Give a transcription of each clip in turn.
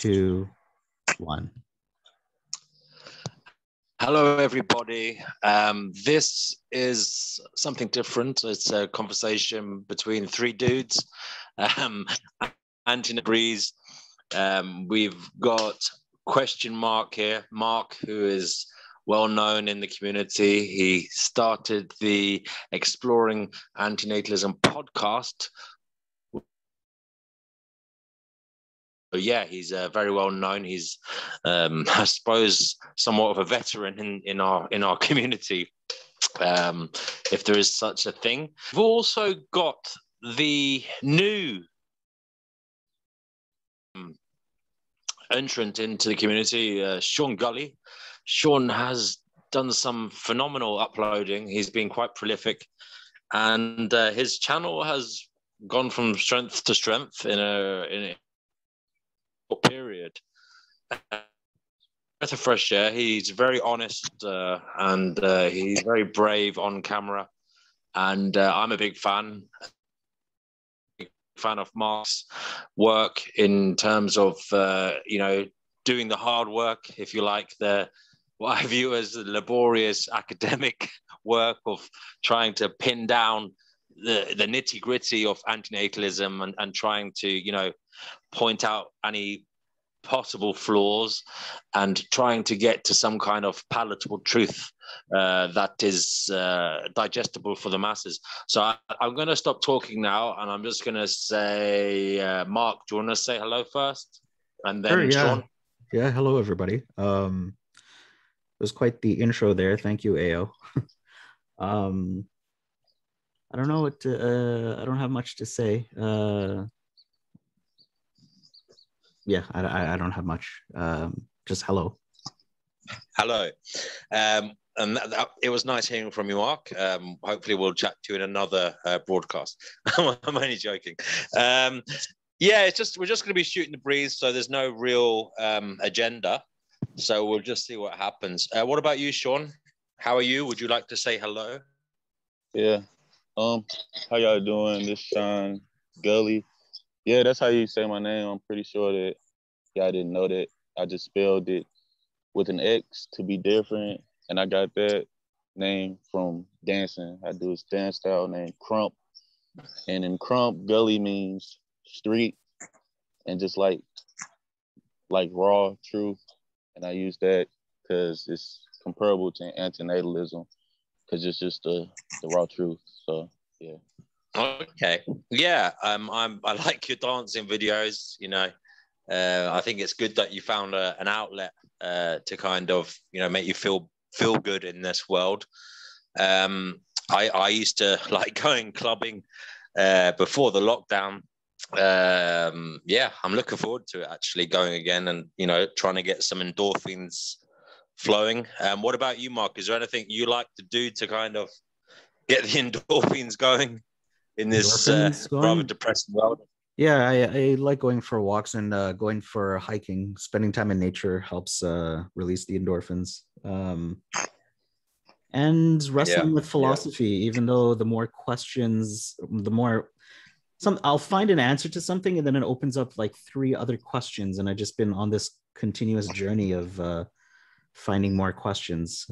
two, one. Hello, everybody. This is something different. It's a conversation between three dudes. Anthony agrees. We've got question Mark here. Mark, who is well known in the community. He started the Exploring Antinatalism podcast. Yeah, he's very well known. He's, I suppose, somewhat of a veteran in our community, if there is such a thing. We've also got the new entrant into the community, SeanGxlly. Sean has done some phenomenal uploading. He's been quite prolific, and his channel has gone from strength to strength in a period. Breath of fresh air. He's very honest and he's very brave on camera, and I'm a big fan of Mark's work in terms of doing the hard work, if you like, what I view as the laborious academic work of trying to pin down the nitty-gritty of antinatalism and trying to point out any possible flaws and trying to get to some kind of palatable truth that is digestible for the masses. So I'm going to stop talking now, and I'm just going to say, Mark, do you want to say hello first? And then Sure, yeah. Sean? Yeah, hello, everybody. It was quite the intro there. Thank you, AO. I don't know what I don't have much to say. Yeah, I don't have much. Just hello. Hello. And it was nice hearing from you, Mark. Hopefully we'll chat to you in another broadcast. I'm only joking. Yeah, we're just going to be shooting the breeze, so there's no real agenda. So we'll just see what happens. What about you, Sean? How are you? Would you like to say hello? Yeah. How y'all doing? This SeanGxlly. Yeah, that's how you say my name. I'm pretty sure that y'all didn't know that. I just spelled it with an X to be different, and I got that name from dancing. I do this dance style named Crump, and in Crump, gully means street, and just like raw truth, and I use that because it's comparable to antinatalism, because it's just the raw truth. So yeah. Okay. Yeah. I like your dancing videos. I think it's good that you found an outlet to kind of make you feel good in this world. I used to like going clubbing before the lockdown. Yeah, I'm looking forward to it actually going again, and trying to get some endorphins flowing. What about you, Mark? Is there anything you like to do to kind of get the endorphins going in this rather depressing world? Yeah, I like going for walks and going for hiking. Spending time in nature helps release the endorphins. And wrestling with philosophy, even though the more questions, I'll find an answer to something, and then it opens up like three other questions, and I've just been on this continuous journey of finding more questions.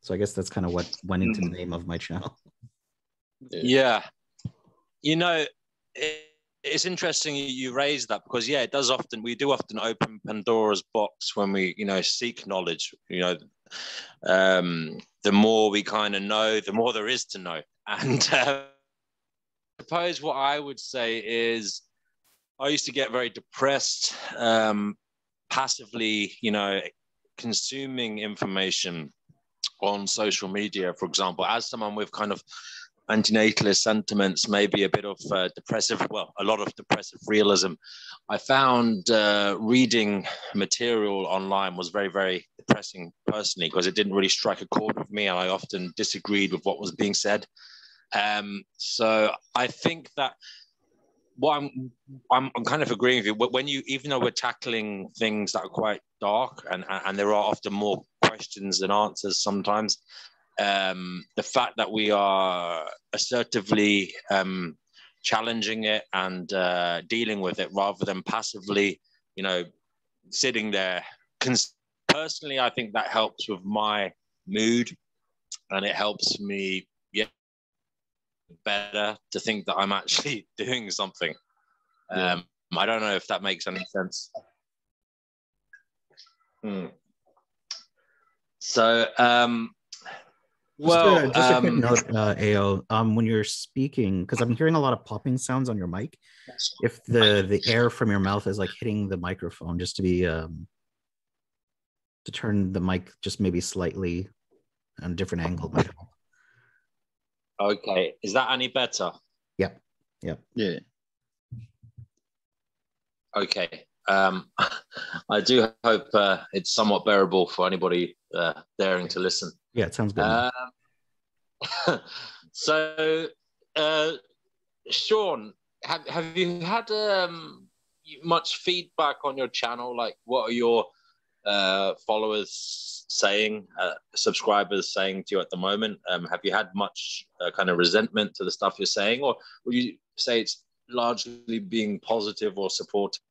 So I guess that's kind of what went into the name of my channel. Yeah. It's interesting you raise that, because we do often open Pandora's box when we seek knowledge. The more we kind of know, the more there is to know. And I suppose what I would say is I used to get very depressed, passively consuming information on social media, for example, as someone with kind of antinatalist sentiments, maybe a bit of a lot of depressive realism. I found reading material online was very, very depressing personally, because it didn't really strike a chord with me, and I often disagreed with what was being said. So I think that I'm kind of agreeing with you. When even though we're tackling things that are quite dark, and there are often more questions than answers sometimes, the fact that we are assertively challenging it and dealing with it rather than passively you know, sitting there. Personally, I think that helps with my mood, and it helps me better to think that I'm actually doing something. I don't know if that makes any sense. So, just a quick note, AO. When you're speaking, because I'm hearing a lot of popping sounds on your mic, if the air from your mouth is like hitting the microphone, just to be to turn the mic just maybe slightly on a different angle might help. Okay, is that any better? Yeah. Okay. I do hope it's somewhat bearable for anybody daring to listen. Yeah, it sounds good. So, Sean, have you had much feedback on your channel? Like, what are your followers saying, subscribers saying to you at the moment? Have you had much kind of resentment to the stuff you're saying, or would you say it's largely being positive or supportive?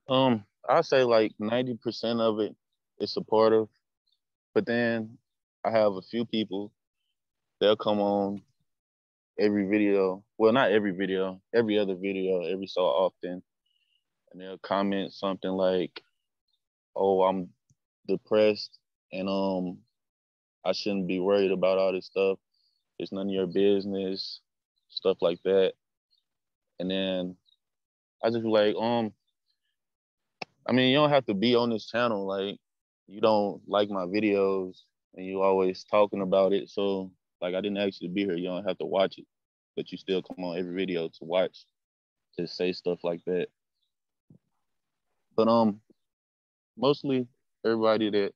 I say like 90% of it is supportive, but then I have a few people, they'll come on every video. Well, not every video, every other video, every so often. And they'll comment something like, oh, I'm depressed and I shouldn't be worried about all this stuff. It's none of your business, stuff like that. And then I just be like, I mean, you don't have to be on this channel. Like, you don't like my videos and you always talking about it. So, like, I didn't ask you to be here. You don't have to watch it, but you still come on every video to watch, to say stuff like that. But mostly everybody that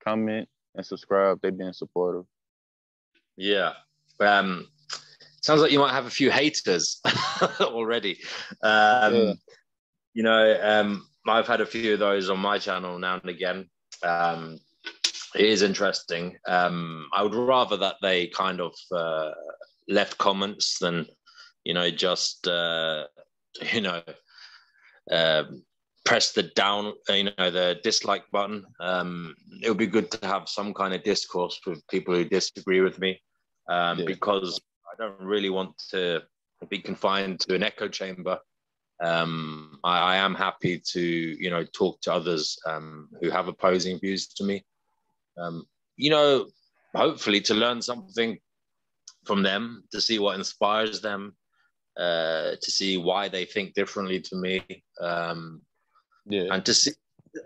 comment and subscribe, they've been supportive. Yeah. Sounds like you might have a few haters already. You know, I've had a few of those on my channel now and again. It is interesting. I would rather that they kind of left comments than, you know, just, you know, press the down, you know, the dislike button. It would be good to have some kind of discourse with people who disagree with me, because I don't really want to be confined to an echo chamber. I am happy to, you know, talk to others who have opposing views to me. You know, hopefully to learn something from them, to see what inspires them, to see why they think differently to me, and to see.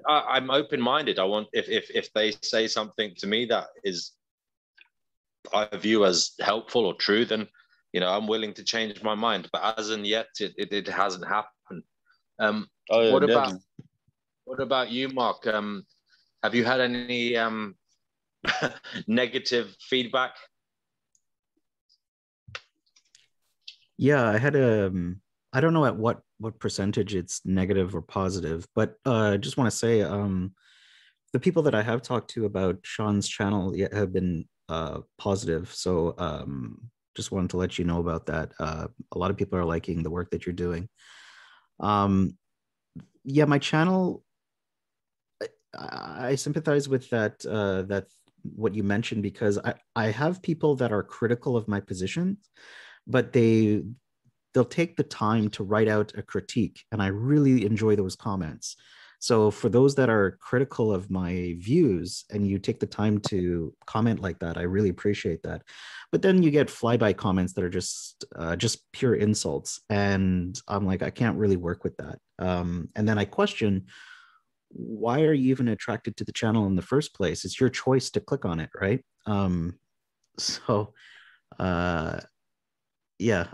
I'm open-minded. I want, if they say something to me that is I view as helpful or true, then, you know, I'm willing to change my mind. But as in yet, it hasn't happened. What about you, Mark? Have you had any negative feedback? Yeah, I had I don't know at what percentage it's negative or positive, but I just want to say the people that I have talked to about Sean's channel have been positive. So just wanted to let you know about that. A lot of people are liking the work that you're doing. Yeah, my channel, I sympathize with that, that what you mentioned, because I have people that are critical of my position, but they'll take the time to write out a critique, and I really enjoy those comments. So for those that are critical of my views and you take the time to comment like that, I really appreciate that. But then you get flyby comments that are just pure insults, and I'm like, I can't really work with that. And then I question, why are you even attracted to the channel in the first place? It's your choice to click on it, right? So yeah,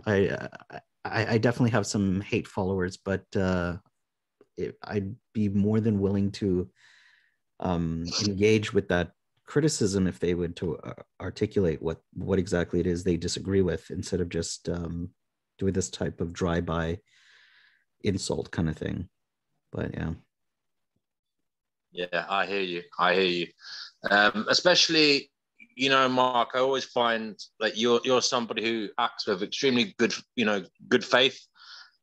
I definitely have some hate followers, but I'd be more than willing to engage with that criticism if they would to articulate what exactly it is they disagree with, instead of just doing this type of drive-by insult kind of thing. But yeah, I hear you. Especially, you know, Mark, I always find that you're somebody who acts with extremely good, you know, good faith,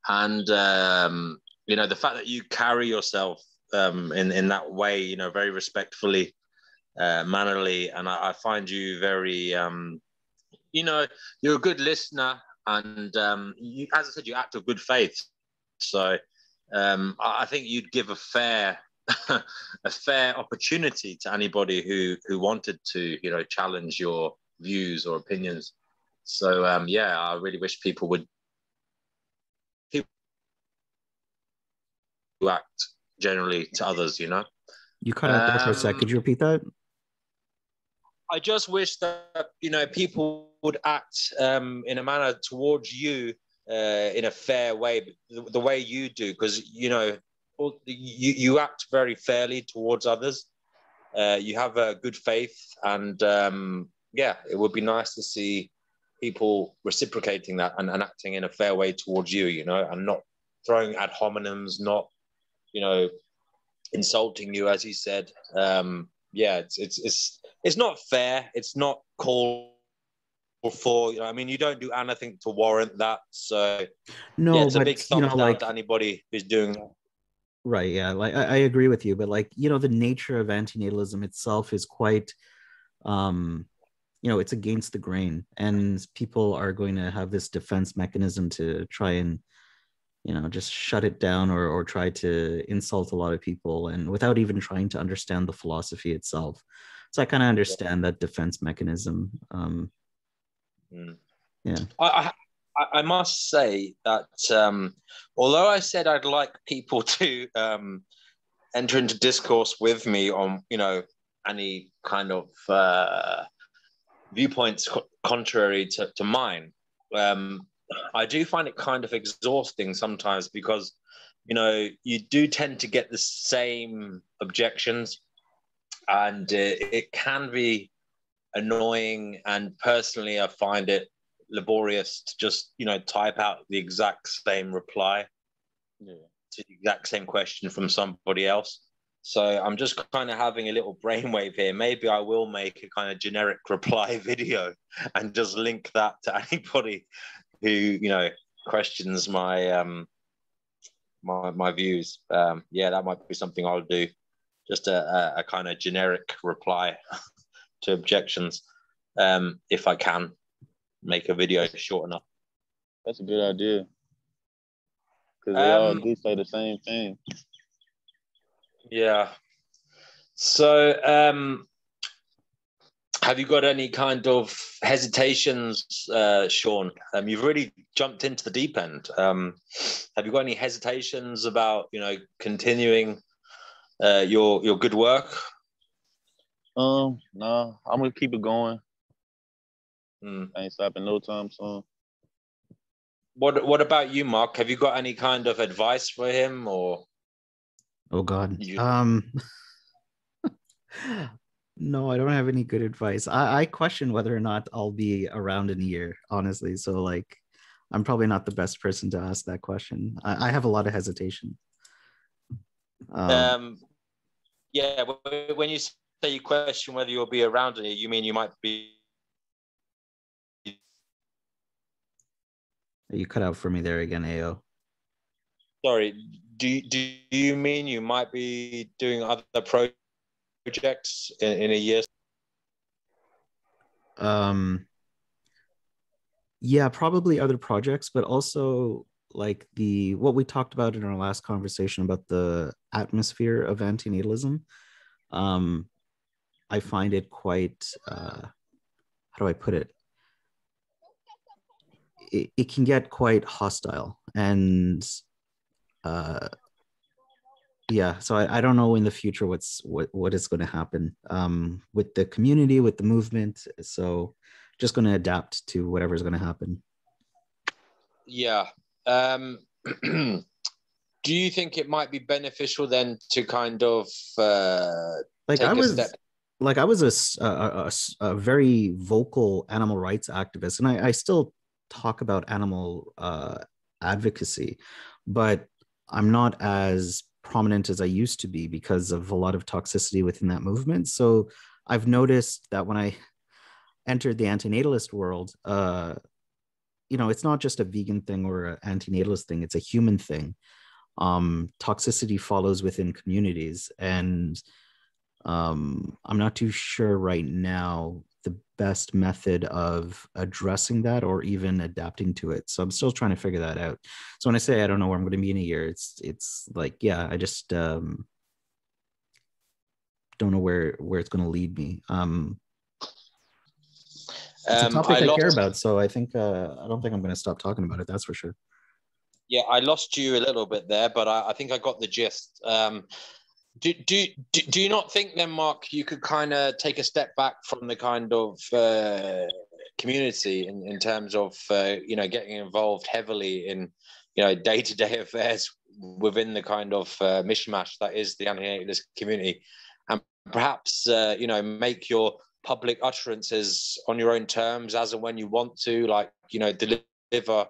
and you know, the fact that you carry yourself in that way, you know, very respectfully, mannerly, and I find you very, you know, you're a good listener, and you, as I said, you act with good faith. So I think you'd give a fair a fair opportunity to anybody who wanted to, you know, challenge your views or opinions. So yeah, I really wish people would act generally to others, you know. You cut out there for a sec. Could you repeat that? I just wish that, you know, people would act in a manner towards you in a fair way, the way you do, because, you know, you act very fairly towards others. You have a good faith, and yeah, it would be nice to see people reciprocating that and acting in a fair way towards you, you know, and not throwing ad hominems, not, you know, insulting you, as he said. Yeah, it's not fair. It's not called for. You know, I mean, you don't do anything to warrant that. So yeah, No, it's a but big you know, thumbs down like, to anybody who's doing that. right, yeah, like I agree with you, but like, you know, the nature of antinatalism itself is quite, um, you know, it's against the grain, and people are going to have this defense mechanism to try and, you know, just shut it down, or try to insult a lot of people, and without even trying to understand the philosophy itself. So I kind of understand that defense mechanism. Mm. Yeah. I must say that although I said I'd like people to enter into discourse with me on, you know, any kind of viewpoints contrary to mine, I do find it kind of exhausting sometimes, because, you know, you do tend to get the same objections, and it can be annoying. And personally, I find it laborious to just, you know, type out the exact same reply to the exact same question from somebody else. So I'm just kind of having a little brainwave here. Maybe I will make a kind of generic reply video and just link that to anybody who, you know, questions my my views. Yeah, that might be something I'll do. Just a kind of generic reply to objections, if I can make a video short enough. That's a good idea. Because they all do say the same thing. Yeah. So, have you got any kind of hesitations, Sean? You've really jumped into the deep end. Have you got any hesitations about, you know, continuing your good work? No, I'm gonna keep it going. I ain't stopping no time soon. What about you, Mark? Have you got any kind of advice for him, or? Oh God. No, I don't have any good advice. I question whether or not I'll be around in a year, honestly. So like, I'm probably not the best person to ask that question. I have a lot of hesitation. Yeah, when you say you question whether you'll be around in it, you mean you might be. You cut out for me there again, AO. Sorry, do you mean you might be doing other projects in a year? Yeah, probably other projects, but also like what we talked about in our last conversation about the atmosphere of antinatalism. I find it quite, how do I put it? It can get quite hostile, and yeah, so I don't know in the future what is going to happen with the community, with the movement. So just going to adapt to whatever's going to happen. Yeah. Do you think it might be beneficial then to kind of like take a step? Like I was a very vocal animal rights activist, and I still talk about animal advocacy, but I'm not as prominent as I used to be because of a lot of toxicity within that movement. So I've noticed that when I entered the antinatalist world, you know, it's not just a vegan thing or an antinatalist thing, it's a human thing. toxicity follows within communities, and I'm not too sure right now the best method of addressing that or even adapting to it. So I'm still trying to figure that out. So when I say I don't know where I'm going to be in a year, it's like, yeah, I just don't know where it's going to lead me. It's a topic I care about, so I think I don't think I'm going to stop talking about it. That's for sure. Yeah, I lost you a little bit there, but I think I got the gist. Do you not think then, Mark, you could kind of take a step back from the kind of community in terms of getting involved heavily in day-to-day affairs within the kind of mishmash that is the anti-natalist community, and perhaps make your public utterances on your own terms as and when you want to, like deliver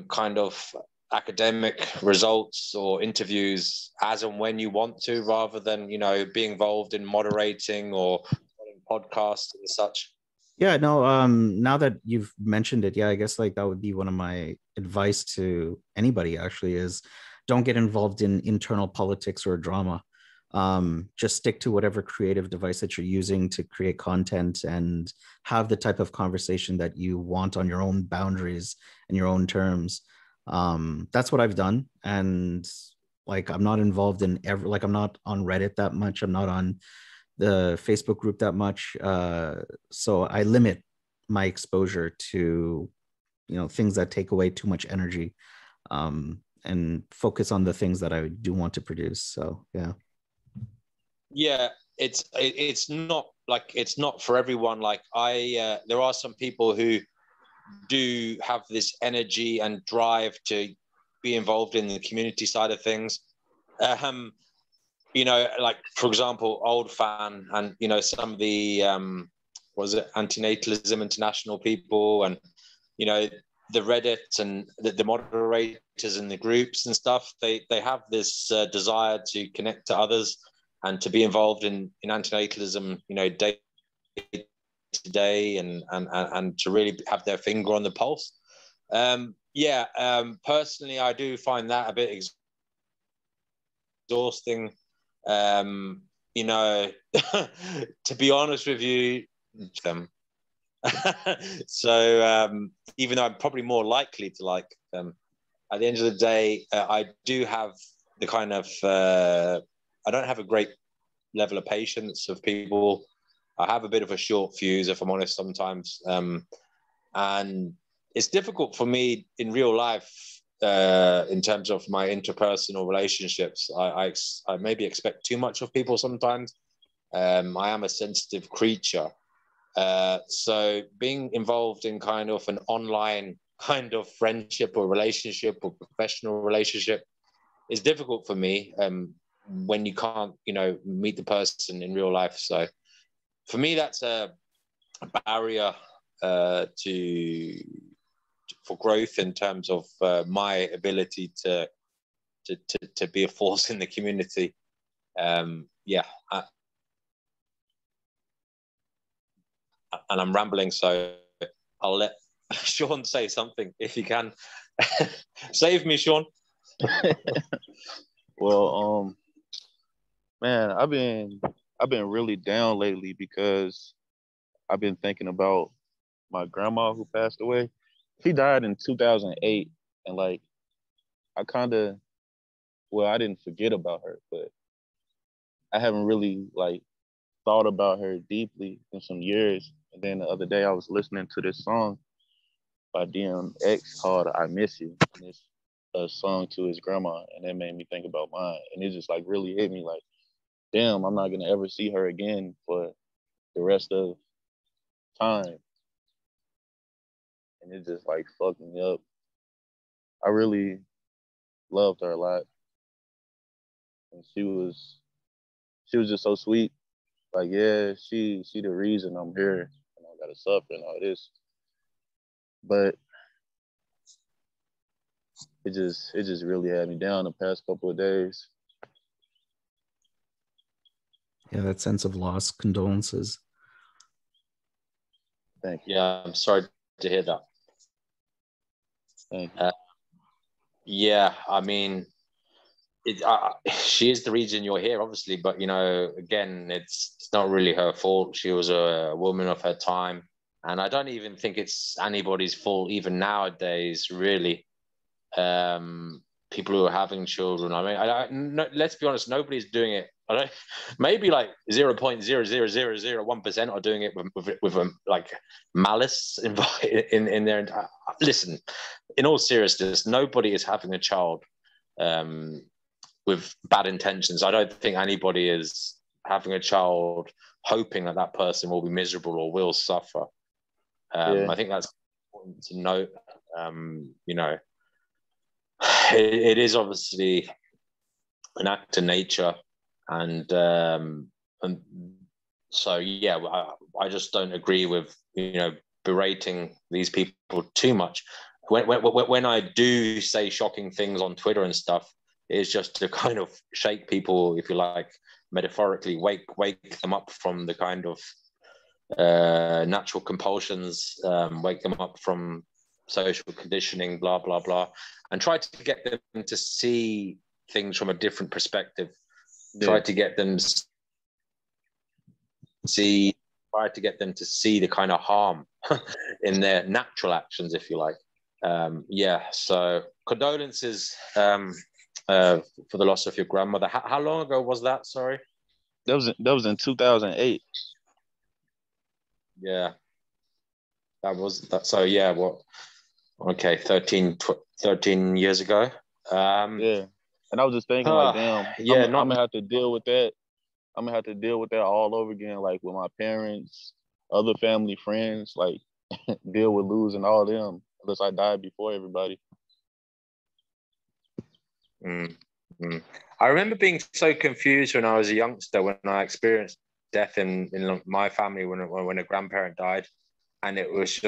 kind of academic results or interviews as and when you want to, rather than being involved in moderating or podcasts and such? Yeah, no, now that you've mentioned it, yeah, I guess like that would be one of my advice to anybody actually is don't get involved in internal politics or drama. Just stick to whatever creative device that you're using to create content and have the type of conversation that you want on your own boundaries and your own terms. That's what I've done. And like, I'm not involved in like, I'm not on Reddit that much. I'm not on the Facebook group that much. So I limit my exposure to, things that take away too much energy, and focus on the things that I do want to produce. So, yeah. Yeah, it's not like, it's not for everyone. Like there are some people who do have this energy and drive to be involved in the community side of things. Like for example, Old Fan and some of the was it Antinatalism International people, and the Reddit and the moderators in the groups and stuff. They have this desire to connect to others and to be involved in antinatalism, day to day, and to really have their finger on the pulse. Personally, I do find that a bit exhausting. To be honest with you, them. So even though I'm probably more likely to like them, at the end of the day, I do have the kind of I don't have a great level of patience of people. I have a bit of a short fuse, if I'm honest, sometimes, and it's difficult for me in real life. In terms of my interpersonal relationships, I maybe expect too much of people sometimes. I am a sensitive creature. So being involved in kind of an online kind of friendship or relationship or professional relationship is difficult for me when you can't, meet the person in real life. So for me, that's a barrier for growth in terms of my ability to be a force in the community. And I'm rambling, so I'll let Sean say something if you can. Save me, Sean. Well, man, I've been really down lately because I've been thinking about my grandma who passed away. She died in 2008, and like I didn't forget about her, but I haven't really like thought about her deeply in some years. And then the other day I was listening to this song by DMX called "I Miss You," and it's a song to his grandma, and it made me think about mine, and it just like really hit me like, damn, I'm not gonna ever see her again for the rest of time, and it just like fucked me up. I really loved her a lot, and she was just so sweet. Like, yeah, she the reason I'm here and I gotta suffer and all this. But it just really had me down the past couple of days. Yeah, that sense of loss, condolences. Thank you. Yeah, I'm sorry to hear that. Thank you. Yeah, I mean, she is the reason you're here, obviously, but you know, again, it's not really her fault. She was a woman of her time, and I don't even think it's anybody's fault, even nowadays, really. People who are having children. I mean, no, let's be honest, nobody's doing it. I don't. Maybe like 0.00001% are doing it with like malice in there. Listen, in all seriousness, nobody is having a child with bad intentions. I don't think anybody is having a child hoping that that person will be miserable or will suffer. I think that's important to note. You know, it is obviously an act of nature, and so yeah, I just don't agree with, you know, berating these people too much. When I do say shocking things on Twitter and stuff, it's just to kind of shake people, if you like, metaphorically, wake them up from the kind of natural compulsions, wake them up from social conditioning, blah blah blah, and try to get them to see things from a different perspective. Try to get them see the kind of harm in their natural actions, if you like. So condolences for the loss of your grandmother. How long ago was that? Sorry. That was in 2008. Yeah, that was that. So yeah, what? Okay, 13 years ago. Yeah, and I was just thinking like, damn, yeah, I'm gonna have to deal with that. I'm gonna have to deal with that all over again, like with my parents, other family, friends, like deal with losing all them unless I die before everybody. I remember being so confused when I was a youngster when I experienced death in my family when a grandparent died, and it was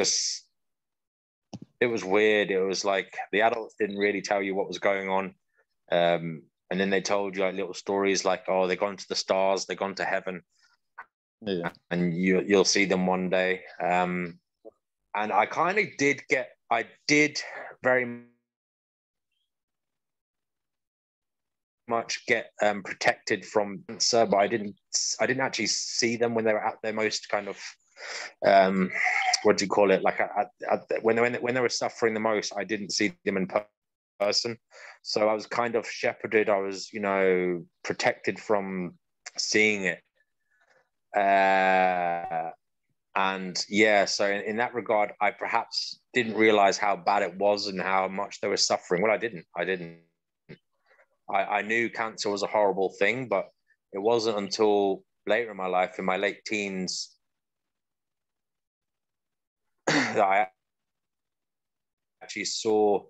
weird. It was like the adults didn't really tell you what was going on, and then they told you like little stories like, oh, they've gone to the stars, they've gone to heaven, and you'll see them one day. And I kind of did very much get protected from cancer, but I didn't actually see them when they were at their most kind of what do you call it, like when they were suffering the most. I didn't see them in person, so I was kind of shepherded. I was, you know, protected from seeing it, and yeah, so in that regard, I perhaps didn't realize how bad it was and how much they were suffering. Well, I didn't. I knew cancer was a horrible thing, but it wasn't until later in my life, in my late teens, that I actually saw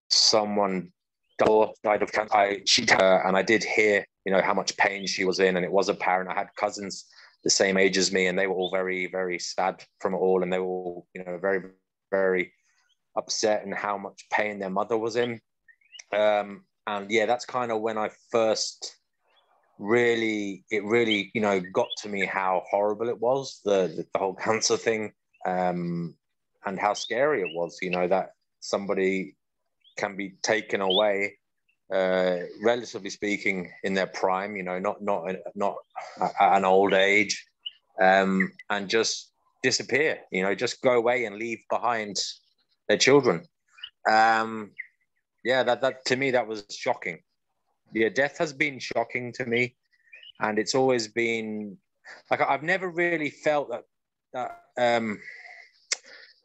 someone died of cancer. And I did hear, you know, how much pain she was in, and it was apparent. I had cousins the same age as me, and they were all very, very sad from it all, and they were all, you know, very, very upset in how much pain their mother was in. And yeah, that's kind of when I first really, you know, got to me how horrible it was, the whole cancer thing, and how scary it was, you know, that somebody can be taken away, relatively speaking, in their prime, you know, not at an old age, and just disappear, you know, just go away and leave behind their children. Yeah, that to me, that was shocking. Yeah, death has been shocking to me, and it's always been like I've never really felt that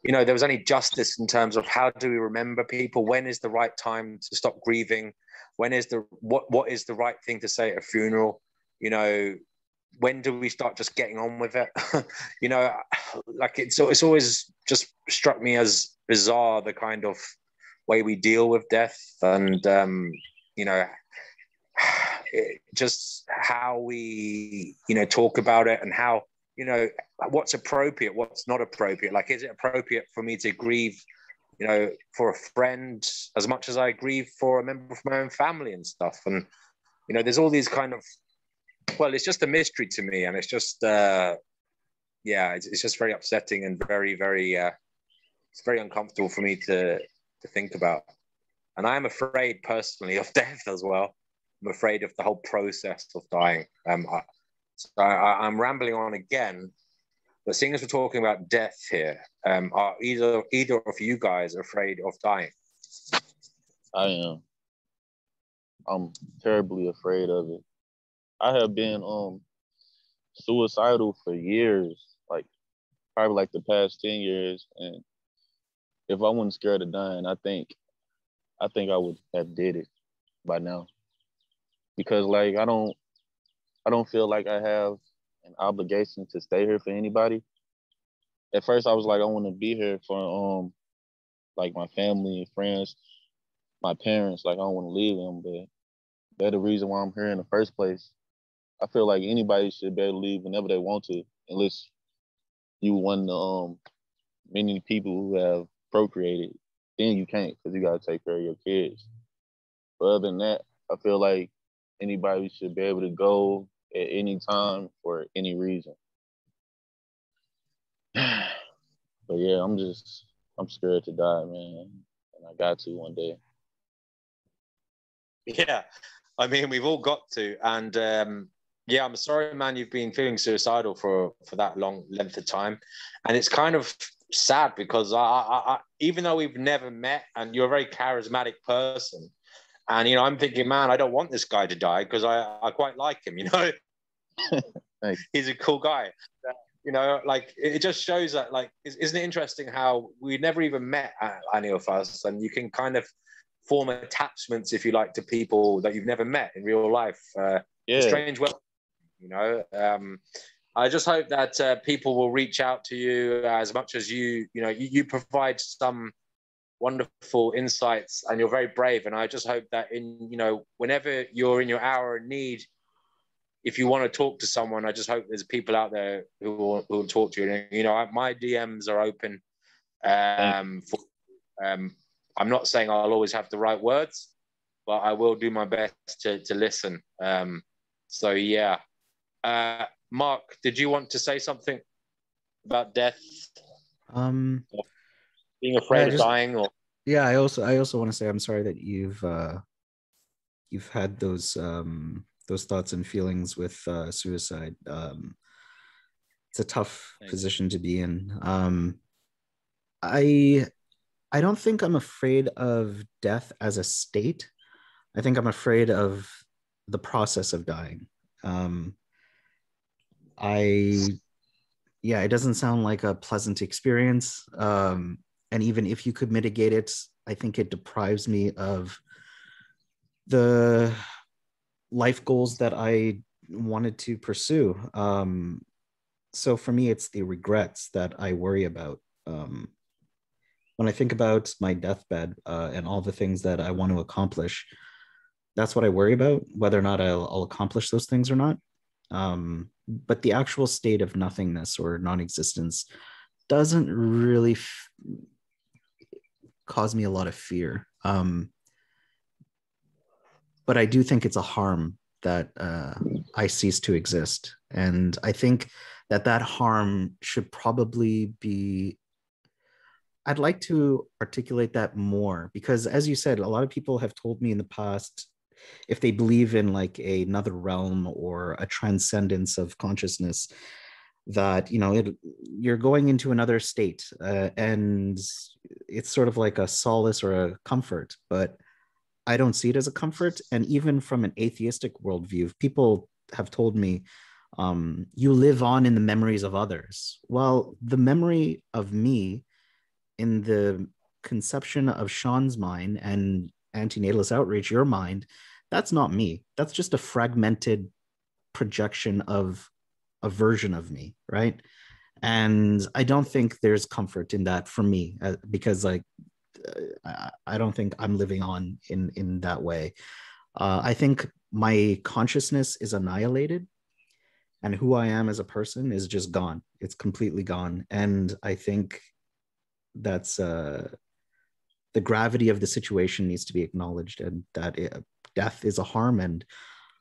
you know, there was any justice in terms of how do we remember people? When is the right time to stop grieving? When is what is the right thing to say at a funeral? You know, when do we start just getting on with it? You know, like it's always just struck me as bizarre, the kind of way we deal with death, and you know, just how we, you know, talk about it, and how, you know, what's appropriate, what's not appropriate. Like, is it appropriate for me to grieve, you know, for a friend as much as I grieve for a member of my own family and stuff? And, you know, there's all these kind of, well, it's just a mystery to me, and it's just, yeah, it's just very upsetting and very, very it's very uncomfortable for me to think about. And I am afraid personally of death as well. I'm afraid of the whole process of dying. I'm rambling on again, but seeing as we're talking about death here, are either of you guys afraid of dying? I am. I'm terribly afraid of it. I have been suicidal for years, like probably like the past 10 years. And if I wasn't scared of dying, I think I would have did it by now. Because like I don't feel like I have an obligation to stay here for anybody. At first I was like, I want to be here for like my family and friends, my parents, like I don't want to leave them, but they're the reason why I'm here in the first place. I feel like anybody should be able to leave whenever they want to, unless you one of the many people who have procreated. Then you can't because you gotta take care of your kids. But other than that, I feel like anybody should be able to go at any time for any reason. But yeah, I'm scared to die, man. And I got to one day. Yeah, I mean, we've all got to. And yeah, I'm sorry, man, you've been feeling suicidal for that long length of time. And it's kind of sad because I even though we've never met and you're a very charismatic person, and, you know, I'm thinking, man, I don't want this guy to die because I quite like him, you know. He's a cool guy. You know, like, it just shows that, like, isn't it interesting how we never even met, any of us, and you can kind of form attachments, if you like, to people that you've never met in real life. Yeah. Strange, well, you know. I just hope that people will reach out to you as much as you know, you provide some wonderful insights and you're very brave. And I just hope that you know, whenever you're in your hour of need, if you want to talk to someone, I just hope there's people out there who will talk to you. And, you know, my DMs are open. I'm not saying I'll always have the right words, but I will do my best to listen. So yeah. Mark, did you want to say something about death? Or being afraid of dying? Or yeah, I also want to say I'm sorry that you've had those thoughts and feelings with suicide. It's a tough position to be in. I don't think I'm afraid of death as a state. I think I'm afraid of the process of dying. It doesn't sound like a pleasant experience. And even if you could mitigate it, I think it deprives me of the life goals that I wanted to pursue. So for me, it's the regrets that I worry about. When I think about my deathbed and all the things that I want to accomplish, that's what I worry about, whether or not I'll accomplish those things or not. But the actual state of nothingness or non-existence doesn't really cause me a lot of fear. But I do think it's a harm that I cease to exist. And I think that harm should probably be, I'd like to articulate that more because, as you said, a lot of people have told me in the past, if they believe in like another realm or a transcendence of consciousness, that, you know, you're going into another state and it's sort of like a solace or a comfort, but I don't see it as a comfort. And even from an atheistic worldview, people have told me, you live on in the memories of others. Well, the memory of me in the conception of Sean's mind and Antinatalist Outreach, your mind, that's not me. That's just a fragmented projection of a version of me, right? And I don't think there's comfort in that for me because, like, I don't think I'm living on in that way. I think my consciousness is annihilated and who I am as a person is just gone. It's completely gone. And I think that's the gravity of the situation needs to be acknowledged, and that death is a harm. And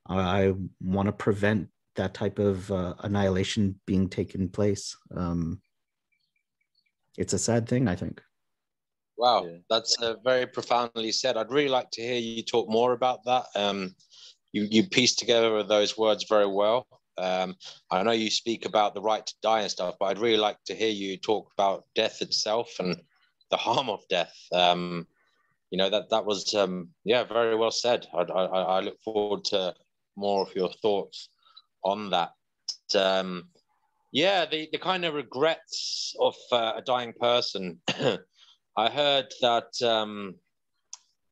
I want to prevent that type of annihilation being taken place. It's a sad thing, I think. Wow, Yeah. that's very profoundly said. I'd really like to hear you talk more about that. You pieced together those words very well. I know you speak about the right to die and stuff, but I'd really like to hear you talk about death itself and the harm of death. That was very well said. I look forward to more of your thoughts on that. The kind of regrets of a dying person. I heard that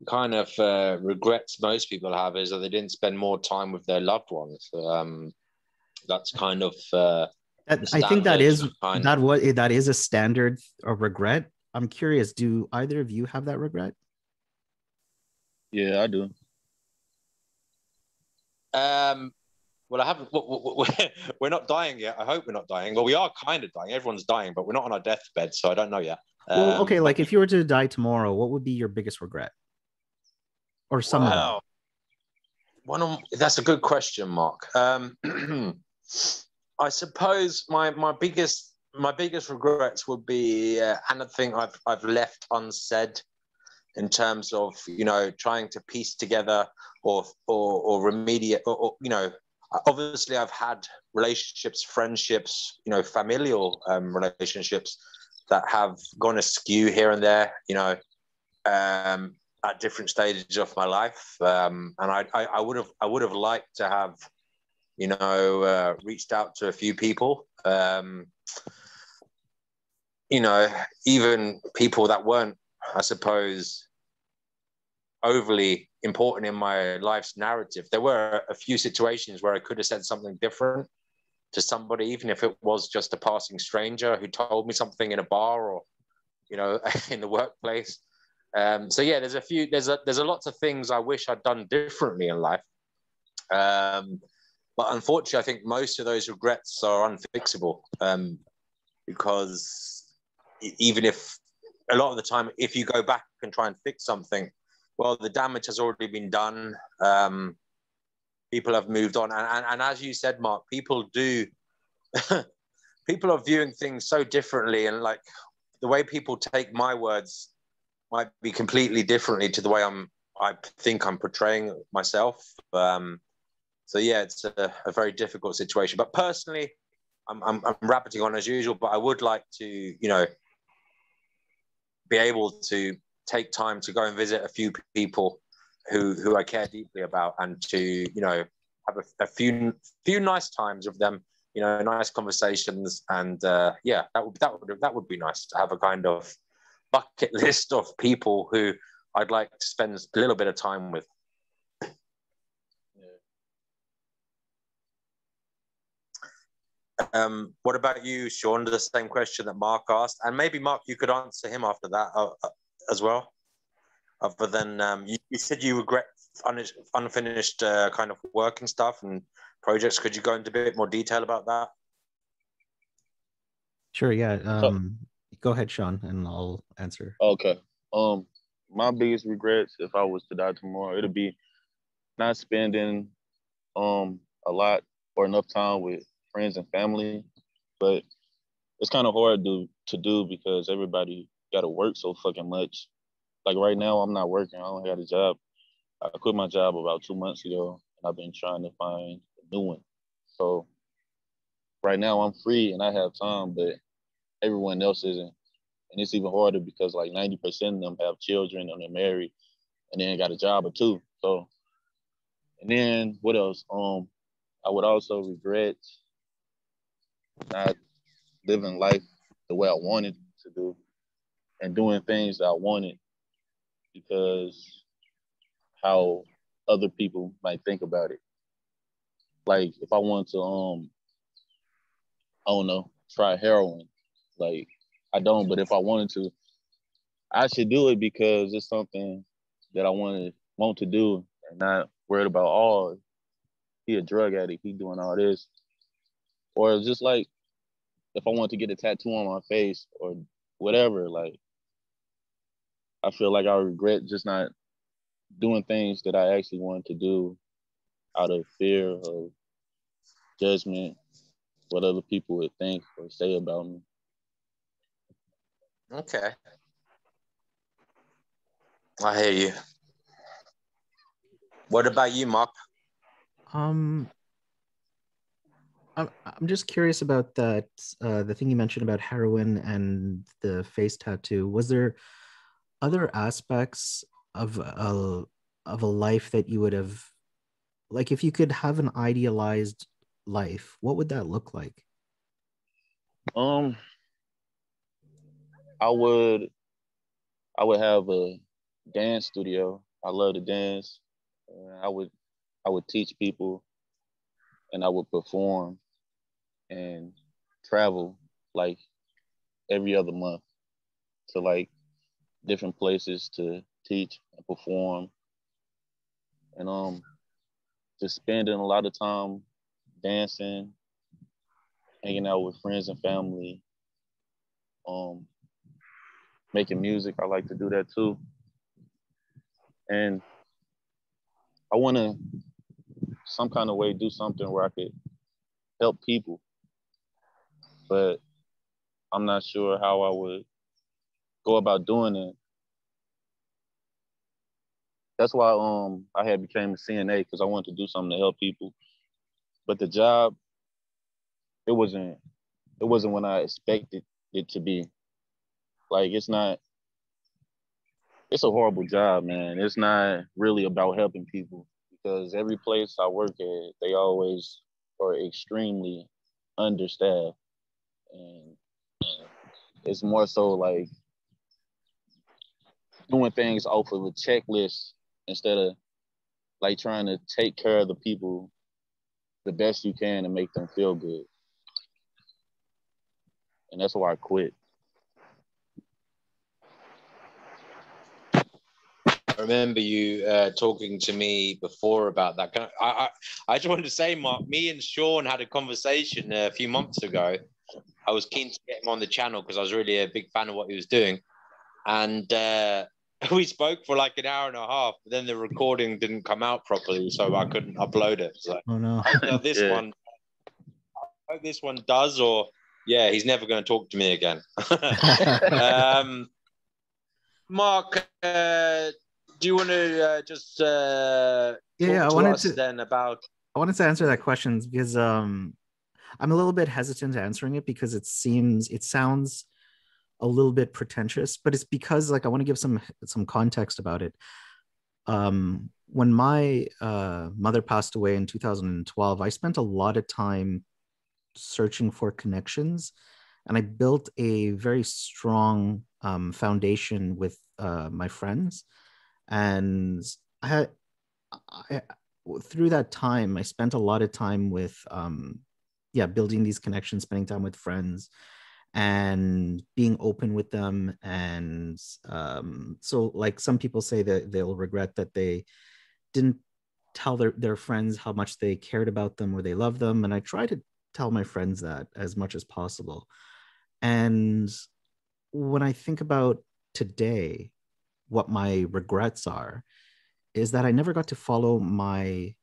kind of regrets most people have is that they didn't spend more time with their loved ones. That's kind of I think that is kind of. that is a standard of regret. I'm curious, do either of you have that regret? Yeah, I do. Well, I haven't. We're not dying yet. I hope we're not dying. Well, we are kind of dying. Everyone's dying, but we're not on our deathbed, so I don't know yet. Well, okay, like if you were to die tomorrow, what would be your biggest regret? Or some of them? That's a good question, Mark. I suppose my biggest regrets would be anything I've left unsaid in terms of trying to piece together or remediate or obviously I've had relationships, friendships, familial relationships that have gone askew here and there, at different stages of my life, and I would have liked to have reached out to a few people, even people that weren't, I suppose, overly important in my life's narrative. There were a few situations where I could have said something different to somebody, even if it was just a passing stranger who told me something in a bar or in the workplace. There's a lots of things I wish I'd done differently in life, but unfortunately I think most of those regrets are unfixable, because even if a lot of the time if you go back and try and fix something, well, the damage has already been done. People have moved on, and as you said, Mark, people are viewing things so differently, and like the way people take my words might be completely differently to the way I think I'm portraying myself. It's a very difficult situation. But personally, I'm rabbiting on as usual. But I would like to, be able to take time to go and visit a few people who I care deeply about, and to have a few nice times with them. Nice conversations, and that would be nice to have a kind of bucket list of people who I'd like to spend a little bit of time with. What about you, Sean? The same question that Mark asked, and maybe Mark, you could answer him after that as well. Other than you said you regret unfinished kind of work and stuff and projects. Could you go into a bit more detail about that? Sure. Yeah. Go ahead, Sean, and I'll answer. Okay. My biggest regrets, if I was to die tomorrow, it'd be not spending a lot or enough time with friends and family. But it's kind of hard to do because everybody got to work so fucking much. Like right now, I'm not working. I don't have a job. I quit my job about 2 months ago, and I've been trying to find a new one. So right now, I'm free and I have time, but everyone else isn't. And it's even harder because like 90% of them have children and they're married and then got a job or two. So, and then what else? I would also regret not living life the way I wanted to do and doing things that I wanted because how other people might think about it. Like if I want to, I don't know, try heroin, like I don't, but if I wanted to, I should do it because it's something that I want to do and not worried about, oh, he a drug addict, he doing all this. Or just like if I want to get a tattoo on my face or whatever, like I feel like I regret just not doing things that I actually wanted to do out of fear of judgment, what other people would think or say about me. Okay. I hear you. What about you, Mark? I'm just curious about that. The thing you mentioned about heroin and the face tattoo. Was there other aspects of a life that you would have, like, if you could have an idealized life, what would that look like? Um, I would have a dance studio. I love to dance. I would teach people, and I would perform and travel like every other month to like different places to teach and perform, and just spending a lot of time dancing, hanging out with friends and family, um, making music. I like to do that too, and I want to some kind of way do something where I could help people, but I'm not sure how I would go about doing it. That's why I had became a CNA, because I wanted to do something to help people. But the job, it wasn't what I expected it to be. Like it's a horrible job, man. It's not really about helping people, because every place I work at, they always are extremely understaffed. And it's more so like doing things off of a checklist instead of like trying to take care of the people the best you can and make them feel good. And that's why I quit. I remember you talking to me before about that. I just wanted to say, Mark, me and Sean had a conversation a few months ago. I was keen to get him on the channel because I was really a big fan of what he was doing. And we spoke for like an hour and a half, but then the recording didn't come out properly, so I couldn't upload it. So Oh no. I hope this one does, or yeah, he's never going to talk to me again. Mark, do you want to just talk to us then about? I wanted to answer that question because I'm a little bit hesitant answering it because it sounds a little bit pretentious, but it's because like I want to give some context about it. When my mother passed away in 2012, I spent a lot of time searching for connections, and I built a very strong foundation with my friends. And I through that time, I spent a lot of time with building these connections, spending time with friends, and being open with them. And so like some people say that they'll regret that they didn't tell their friends how much they cared about them or they loved them. And I try to tell my friends that as much as possible. And when I think about today, what my regrets are is that I never got to follow my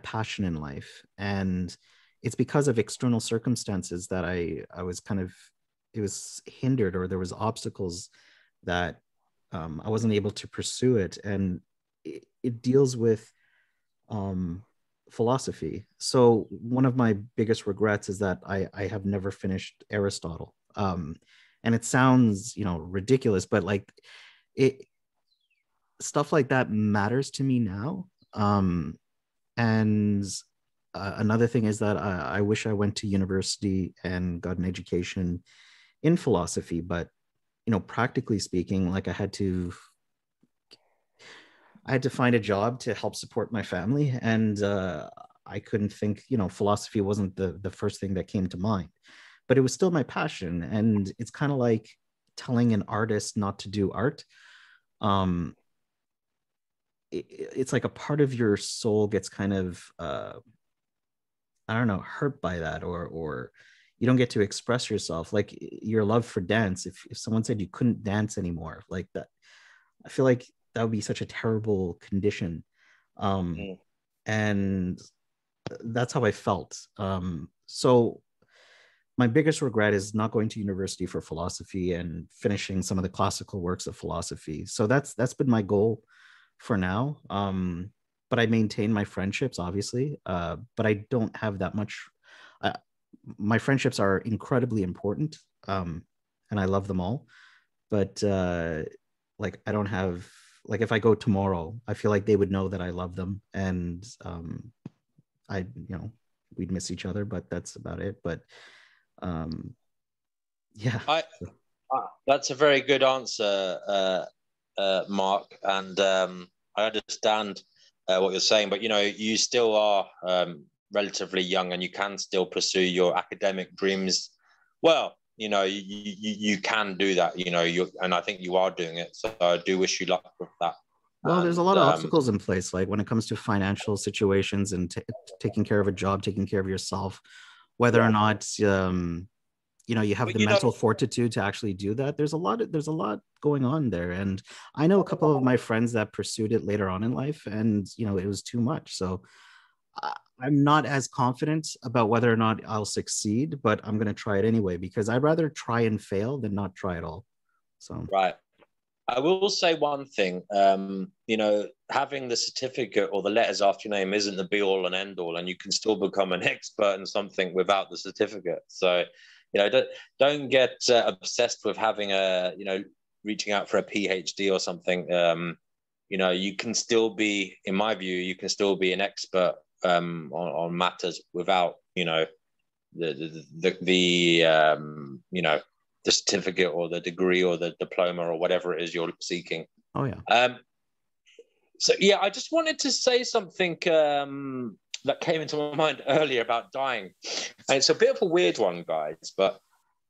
passion in life. And it's because of external circumstances that I was kind of, it was hindered, or there was obstacles that I wasn't able to pursue it. And it deals with philosophy. So one of my biggest regrets is that I have never finished Aristotle. And it sounds, ridiculous, but like it, stuff like that matters to me now. And another thing is that I wish I went to university and got an education in philosophy, but practically speaking, like I had to find a job to help support my family, and I couldn't think, philosophy wasn't the first thing that came to mind, but it was still my passion. And it's kind of like telling an artist not to do art. It's like a part of your soul gets kind of I don't know, hurt by that, or you don't get to express yourself, like your love for dance. If someone said you couldn't dance anymore, like that, I feel like that would be such a terrible condition. And that's how I felt. So my biggest regret is not going to university for philosophy and finishing some of the classical works of philosophy. So that's been my goal for now. But I maintain my friendships, obviously. But I don't have that much. Uh, my friendships are incredibly important, and I love them all. But like, I don't have, like, if I go tomorrow, I feel like they would know that I love them, and I, we'd miss each other, but that's about it. But um, yeah. That's a very good answer, Mark, and I understand what you're saying. But you still are relatively young, and you can still pursue your academic dreams. Well, you can do that. And I think you are doing it. So I do wish you luck with that. Well, there's a lot of obstacles in place, like when it comes to financial situations and taking care of a job, taking care of yourself, whether or not you have the mental fortitude to actually do that. There's a lot going on there, and I know a couple of my friends that pursued it later on in life, and it was too much. So I'm not as confident about whether or not I'll succeed, but I'm going to try it anyway, because I'd rather try and fail than not try at all. So right. I will say one thing, having the certificate or the letters after your name isn't the be all and end all, and you can still become an expert in something without the certificate. So, don't get obsessed with having reaching out for a PhD or something. You can still be, in my view, you can still be an expert on matters without, the certificate or the degree or the diploma or whatever it is you're seeking. Oh yeah. So yeah, I just wanted to say something that came into my mind earlier about dying, and it's a bit of a weird one, guys. But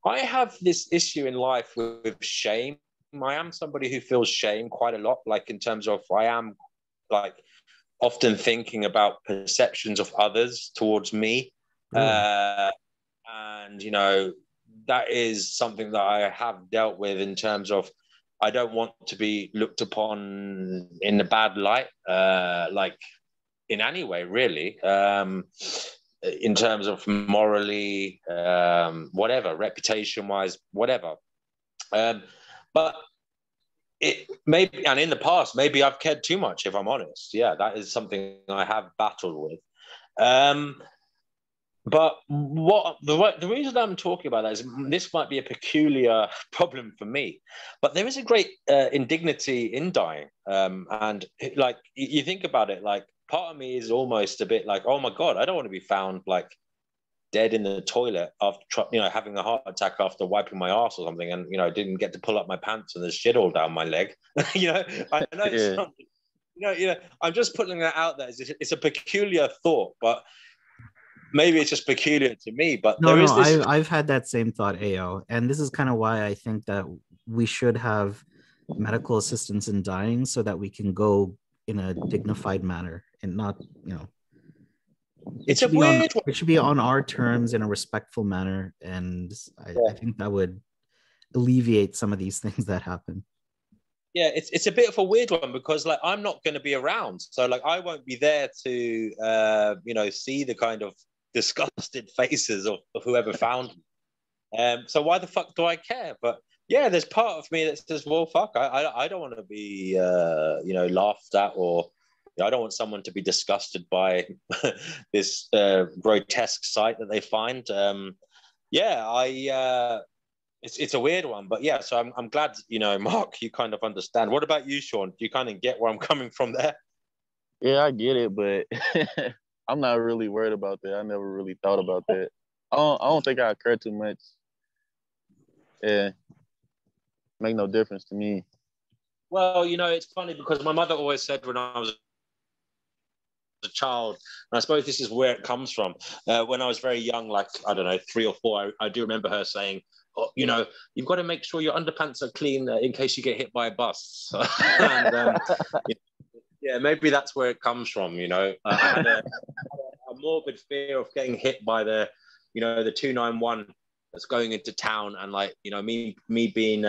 I have this issue in life with shame. I am somebody who feels shame quite a lot, like in terms of I am like often thinking about perceptions of others towards me, and that is something that I have dealt with in terms of I don't want to be looked upon in a bad light, like in any way, really, in terms of morally, whatever, reputation-wise, whatever. But it maybe, and in the past, maybe I've cared too much, if I'm honest. Yeah, that is something I have battled with. But the reason I'm talking about that is this might be a peculiar problem for me, but there is a great indignity in dying. And like you think about it, like part of me is almost a bit like, oh my God, I don't want to be found like dead in the toilet after having a heart attack after wiping my ass or something, and didn't get to pull up my pants and there's shit all down my leg. I know it's not, I'm just putting that out there. It's a peculiar thought, but maybe it's just peculiar to me, but I've had that same thought, AO, and this is kind of why I think that we should have medical assistance in dying, so that we can go in a dignified manner and not, it should be on our terms in a respectful manner, and I think that would alleviate some of these things that happen. Yeah, it's a bit of a weird one because like I'm not going to be around, so like I won't be there to see the kind of disgusted faces of whoever found me. So why the fuck do I care? But yeah, there's part of me that says, well, fuck, I don't want to be laughed at, or I don't want someone to be disgusted by this grotesque sight that they find. It's a weird one, but yeah. So I'm glad, Mark, you kind of understand. What about you, Sean? Do you kind of get where I'm coming from there? Yeah, I get it, but I'm not really worried about that. I never really thought about that. I don't think I care too much. Yeah, make no difference to me. Well, it's funny because my mother always said when I was a child, and I suppose this is where it comes from. When I was very young, like, I don't know, 3 or 4, I do remember her saying, oh, you've got to make sure your underpants are clean in case you get hit by a bus. And, yeah, maybe that's where it comes from. I had a morbid fear of getting hit by the 291 that's going into town, and like me being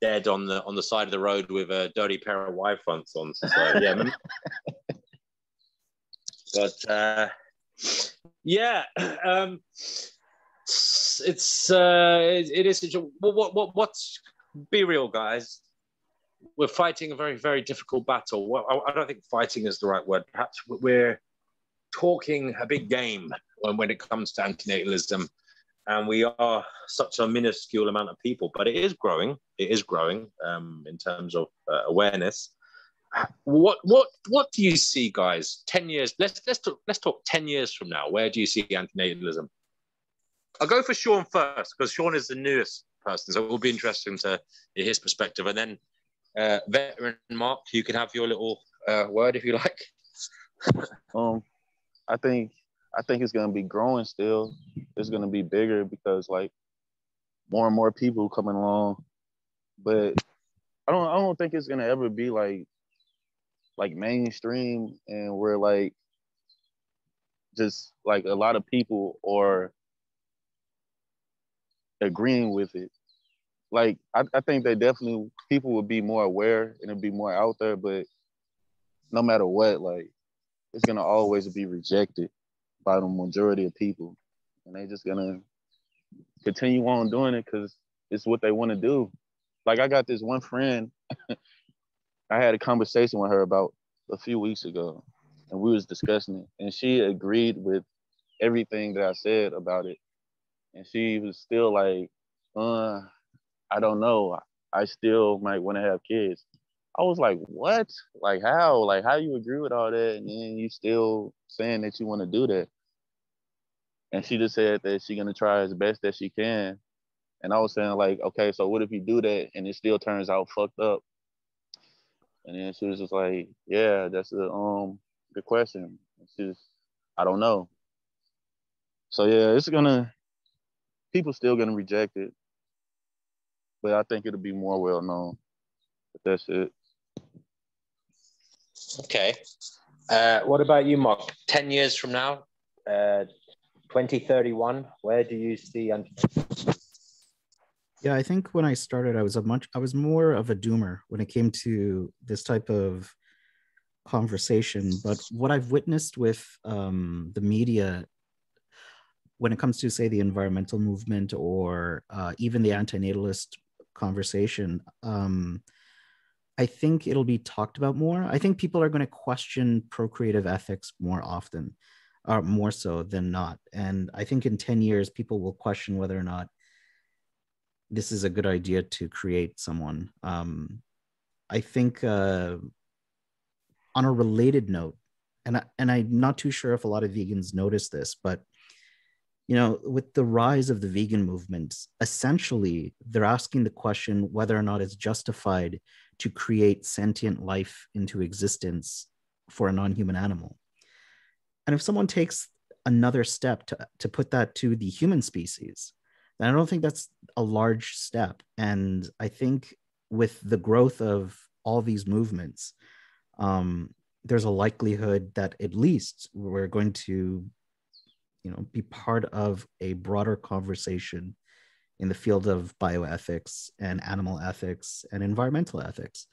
dead on the side of the road with a dirty pair of Y fronts on. So yeah, but yeah. it is. What's be real, guys? We're fighting a very, very difficult battle. Well, I don't think fighting is the right word. Perhaps we're talking a big game when it comes to antinatalism, and we are such a minuscule amount of people, but it is growing. It is growing in terms of awareness. What do you see, guys? 10 years. Let's talk 10 years from now. Where do you see antinatalism? I'll go for Sean first because Sean is the newest person, so it will be interesting to hear his perspective. And then veteran Mark, you can have your little word if you like. I think it's gonna be growing still. It's gonna be bigger because like more and more people coming along. But I don't think it's gonna ever be like mainstream and where like just like a lot of people are agreeing with it. Like I think that definitely people would be more aware and it'd be more out there, but no matter what, like it's gonna always be rejected by the majority of people. And they just gonna continue on doing it because it's what they want to do. Like I got this one friend, I had a conversation with her about a few weeks ago and we was discussing it and she agreed with everything that I said about it. And she was still like, I don't know. I still might want to have kids. I was like, what? Like how? Like how you agree with all that and then you still saying that you want to do that? And she just said that she's gonna try as best that she can. And I was saying like, okay, so what if you do that and it still turns out fucked up? And then she was just like, yeah, that's a good question. She's, I don't know. So yeah, people still gonna reject it, but I think it'll be more well known. But that's it. Okay. What about you, Mark? 10 years from now, 2031, where do you see? Yeah, I think when I started, I was more of a doomer when it came to this type of conversation. But what I've witnessed with the media, when it comes to, say, the environmental movement or even the antinatalist conversation, I think it'll be talked about more. I think people are going to question procreative ethics more often, more so than not. And I think in 10 years, people will question whether or not this is a good idea to create someone. I think on a related note, and I'm not too sure if a lot of vegans notice this, but you know, with the rise of the vegan movement, essentially they're asking the question whether or not it's justified to create sentient life into existence for a non-human animal. And if someone takes another step to put that to the human species, then I don't think that's a large step. And I think with the growth of all these movements, there's a likelihood that at least we're going to, you know, be part of a broader conversation in the field of bioethics and animal ethics and environmental ethics.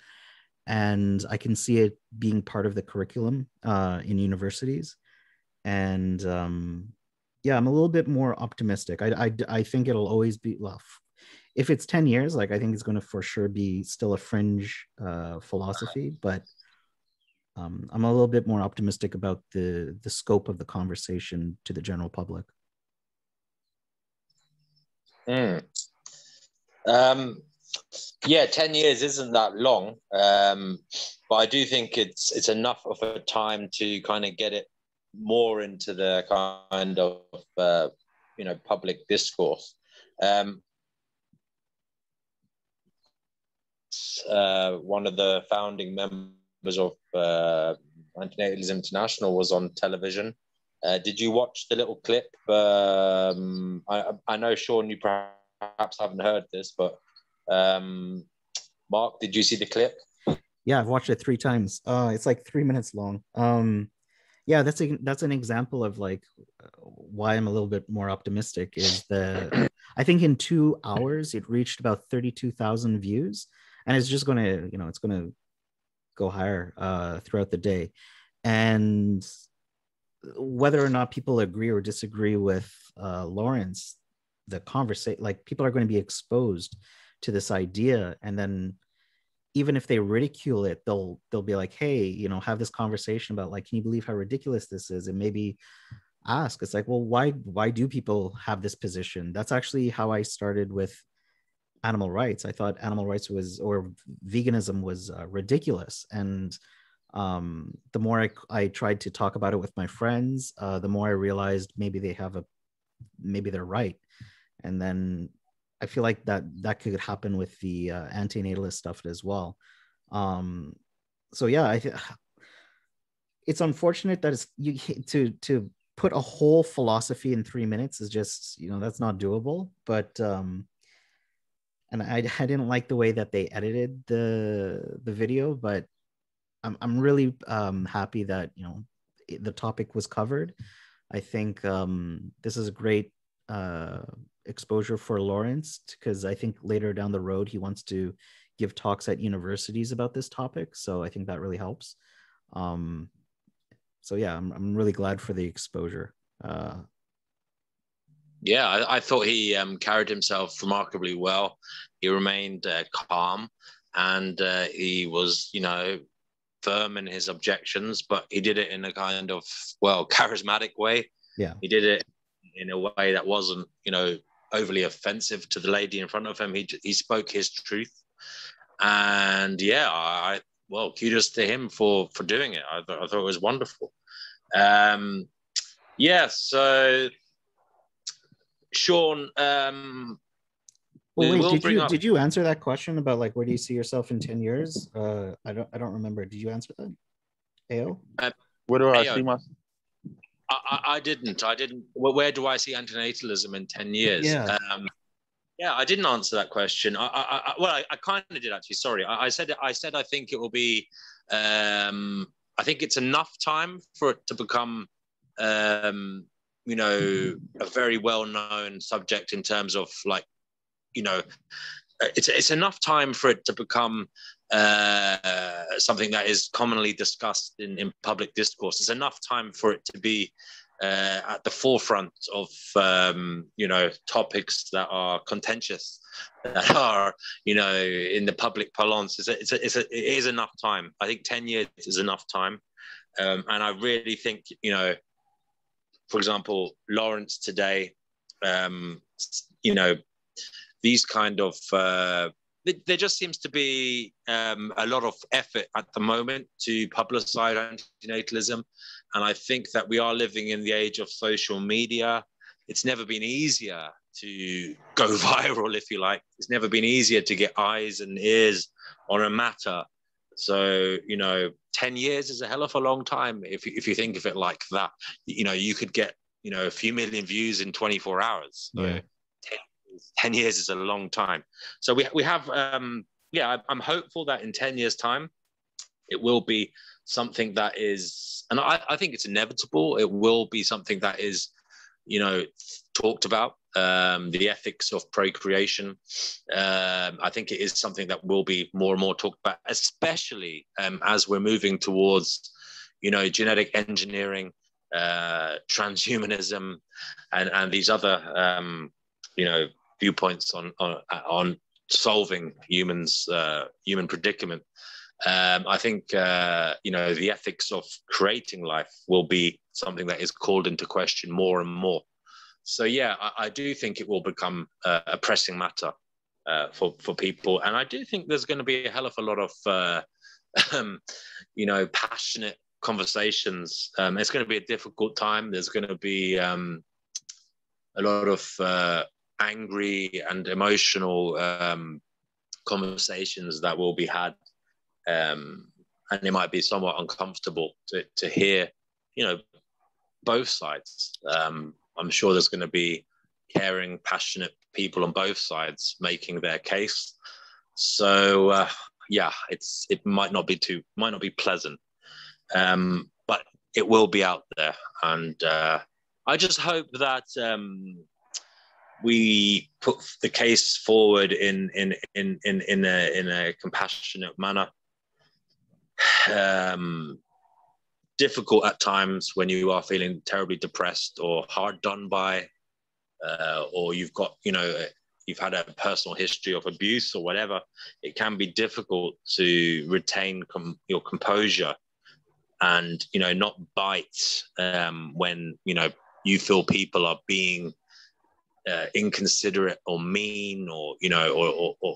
And I can see it being part of the curriculum in universities. And yeah, I'm a little bit more optimistic. I think it'll always be, well, if it's 10 years, like I think it's going to for sure be still a fringe philosophy, but I'm a little bit more optimistic about the scope of the conversation to the general public. Yeah, 10 years isn't that long, but I do think it's enough of a time to kind of get it more into the kind of public discourse. One of the founding members of Antinatalism International was on television. Did you watch the little clip? I know, Sean, you perhaps haven't heard this, but Mark, did you see the clip? Yeah, I've watched it 3 times. It's like 3 minutes long. Yeah, that's an example of like why I'm a little bit more optimistic. Is I think in 2 hours it reached about 32,000 views, and it's just gonna, it's gonna go higher throughout the day. And whether or not people agree or disagree with Lawrence, the conversation, like people are going to be exposed to this idea, and then even if they ridicule it, they'll be like, hey, you know, have this conversation about like, can you believe how ridiculous this is? And maybe ask, it's like, well, why do people have this position? That's actually how I started with animal rights. I thought animal rights was, or veganism was ridiculous. And the more I tried to talk about it with my friends, the more I realized maybe maybe they're right. And then I feel like that could happen with the antinatalist stuff as well. So yeah, it's unfortunate that to put a whole philosophy in 3 minutes is just, you know, that's not doable. But and I didn't like the way that they edited the video, but I'm really happy that, you know, the topic was covered. I think this is a great exposure for Lawrence, because I think later down the road he wants to give talks at universities about this topic. So I think that really helps. So yeah, I'm really glad for the exposure. Yeah, I thought he carried himself remarkably well. He remained calm, and he was, you know, firm in his objections, but he did it in a kind of, well, charismatic way. Yeah, he did it in a way that wasn't, you know, overly offensive to the lady in front of him. He spoke his truth, and yeah, well, kudos to him for doing it. I thought it was wonderful. Yeah, so Sean, well, wait, up. Did you answer that question about like where do you see yourself in 10 years? I don't remember. Did you answer that? AO? Where do I see myself? I didn't. Well, where do I see antinatalism in 10 years? Yeah. Yeah, I didn't answer that question. I kind of did actually. Sorry, I said I think it will be. I think it's enough time for it to become, you know, a very well-known subject in terms of like, you know, it's enough time for it to become something that is commonly discussed in public discourse. It's enough time for it to be at the forefront of you know, topics that are contentious, that are, you know, in the public parlance. It is enough time. I think 10 years is enough time, and I really think, you know, for example, Lawrence today, you know, these kind of there just seems to be a lot of effort at the moment to publicize antinatalism. And I think that we are living in the age of social media. It's never been easier to go viral, if you like. It's never been easier to get eyes and ears on a matter. So, you know, 10 years is a hell of a long time if you think of it like that. You know, you could get, you know, a few million views in 24 hours. So yeah. 10 years is a long time. So we have, yeah, I'm hopeful that in 10 years' time, it will be something that is, and I think it's inevitable, it will be something that is, you know, talked about, the ethics of procreation. I think it is something that will be more and more talked about, especially as we're moving towards, you know, genetic engineering, transhumanism, and these other, you know, viewpoints on solving human predicament. I think you know, the ethics of creating life will be something that is called into question more and more. So yeah, I do think it will become a pressing matter for people, and I do think there's going to be a hell of a lot of you know, passionate conversations. It's going to be a difficult time. There's going to be a lot of angry and emotional conversations that will be had, and it might be somewhat uncomfortable to hear, you know, both sides. I'm sure there's going to be caring, passionate people on both sides making their case. So yeah, it might not be pleasant, but it will be out there, and I just hope that we put the case forward in a compassionate manner. Difficult at times when you are feeling terribly depressed or hard done by, or you've got, you've had a personal history of abuse or whatever, it can be difficult to retain your composure and, not bite when, you feel people are being inconsiderate or mean, or,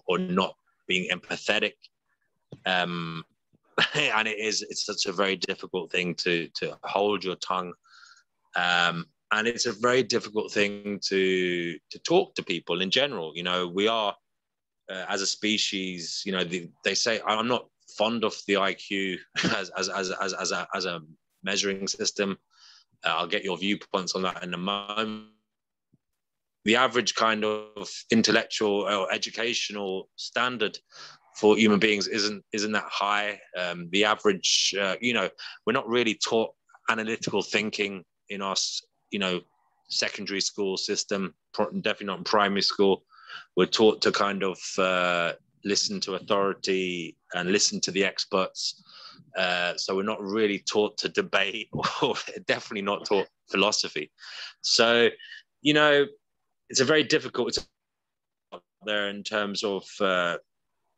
or not being empathetic. And it's such a very difficult thing to hold your tongue. And it's a very difficult thing to talk to people in general. We are, as a species, they say, I'm not fond of the IQ as a measuring system. I'll get your viewpoints on that in a moment. The average kind of intellectual or educational standard for human beings isn't that high. The average, we're not really taught analytical thinking in our, secondary school system, definitely not in primary school. We're taught to kind of listen to authority and listen to the experts. So we're not really taught to debate, or definitely not taught philosophy. So, it's a very difficult there in terms of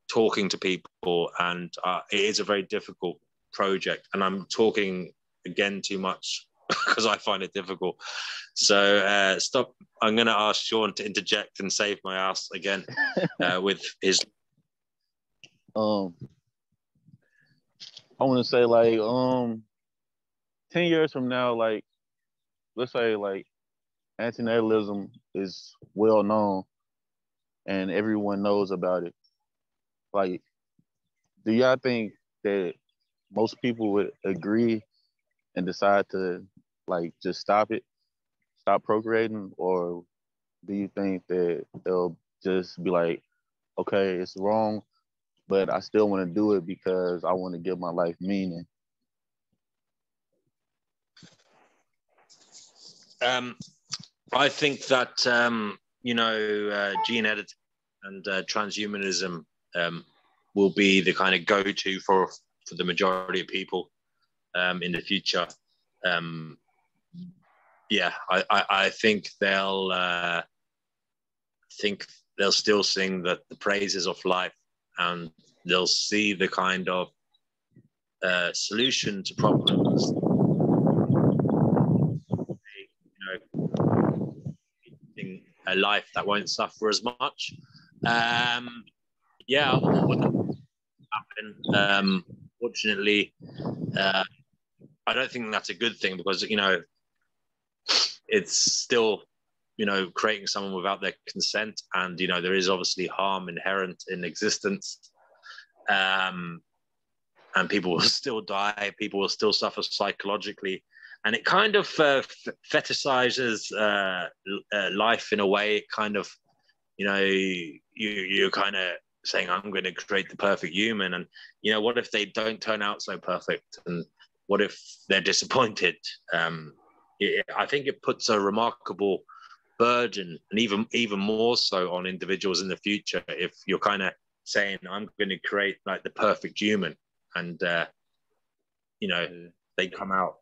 talking to people, and it is a very difficult project. And I'm talking again too much because I find it difficult. So stop. I'm going to ask Sean to interject and save my ass again with his. I want to say, like, 10 years from now, like, let's say, like, antinatalism is well known and everyone knows about it. Like, do y'all think that most people would agree and decide to, like, just stop procreating? Or do you think that they'll just be like, okay, it's wrong, but I still want to do it because I want to give my life meaning? I think that, gene editing and transhumanism will be the kind of go-to for the majority of people in the future. I think they'll still sing the praises of life, and they'll see the kind of solution to problems. A life that won't suffer as much. What would happen? Fortunately, I don't think that's a good thing, because it's still creating someone without their consent, and there is obviously harm inherent in existence, and people will still die, people will still suffer psychologically. And it kind of fetishizes life in a way. It kind of, you're kind of saying, I'm going to create the perfect human. And, what if they don't turn out so perfect? And what if they're disappointed? I think it puts a remarkable burden, and even more so on individuals in the future, if you're kind of saying, I'm going to create like the perfect human. And, they come out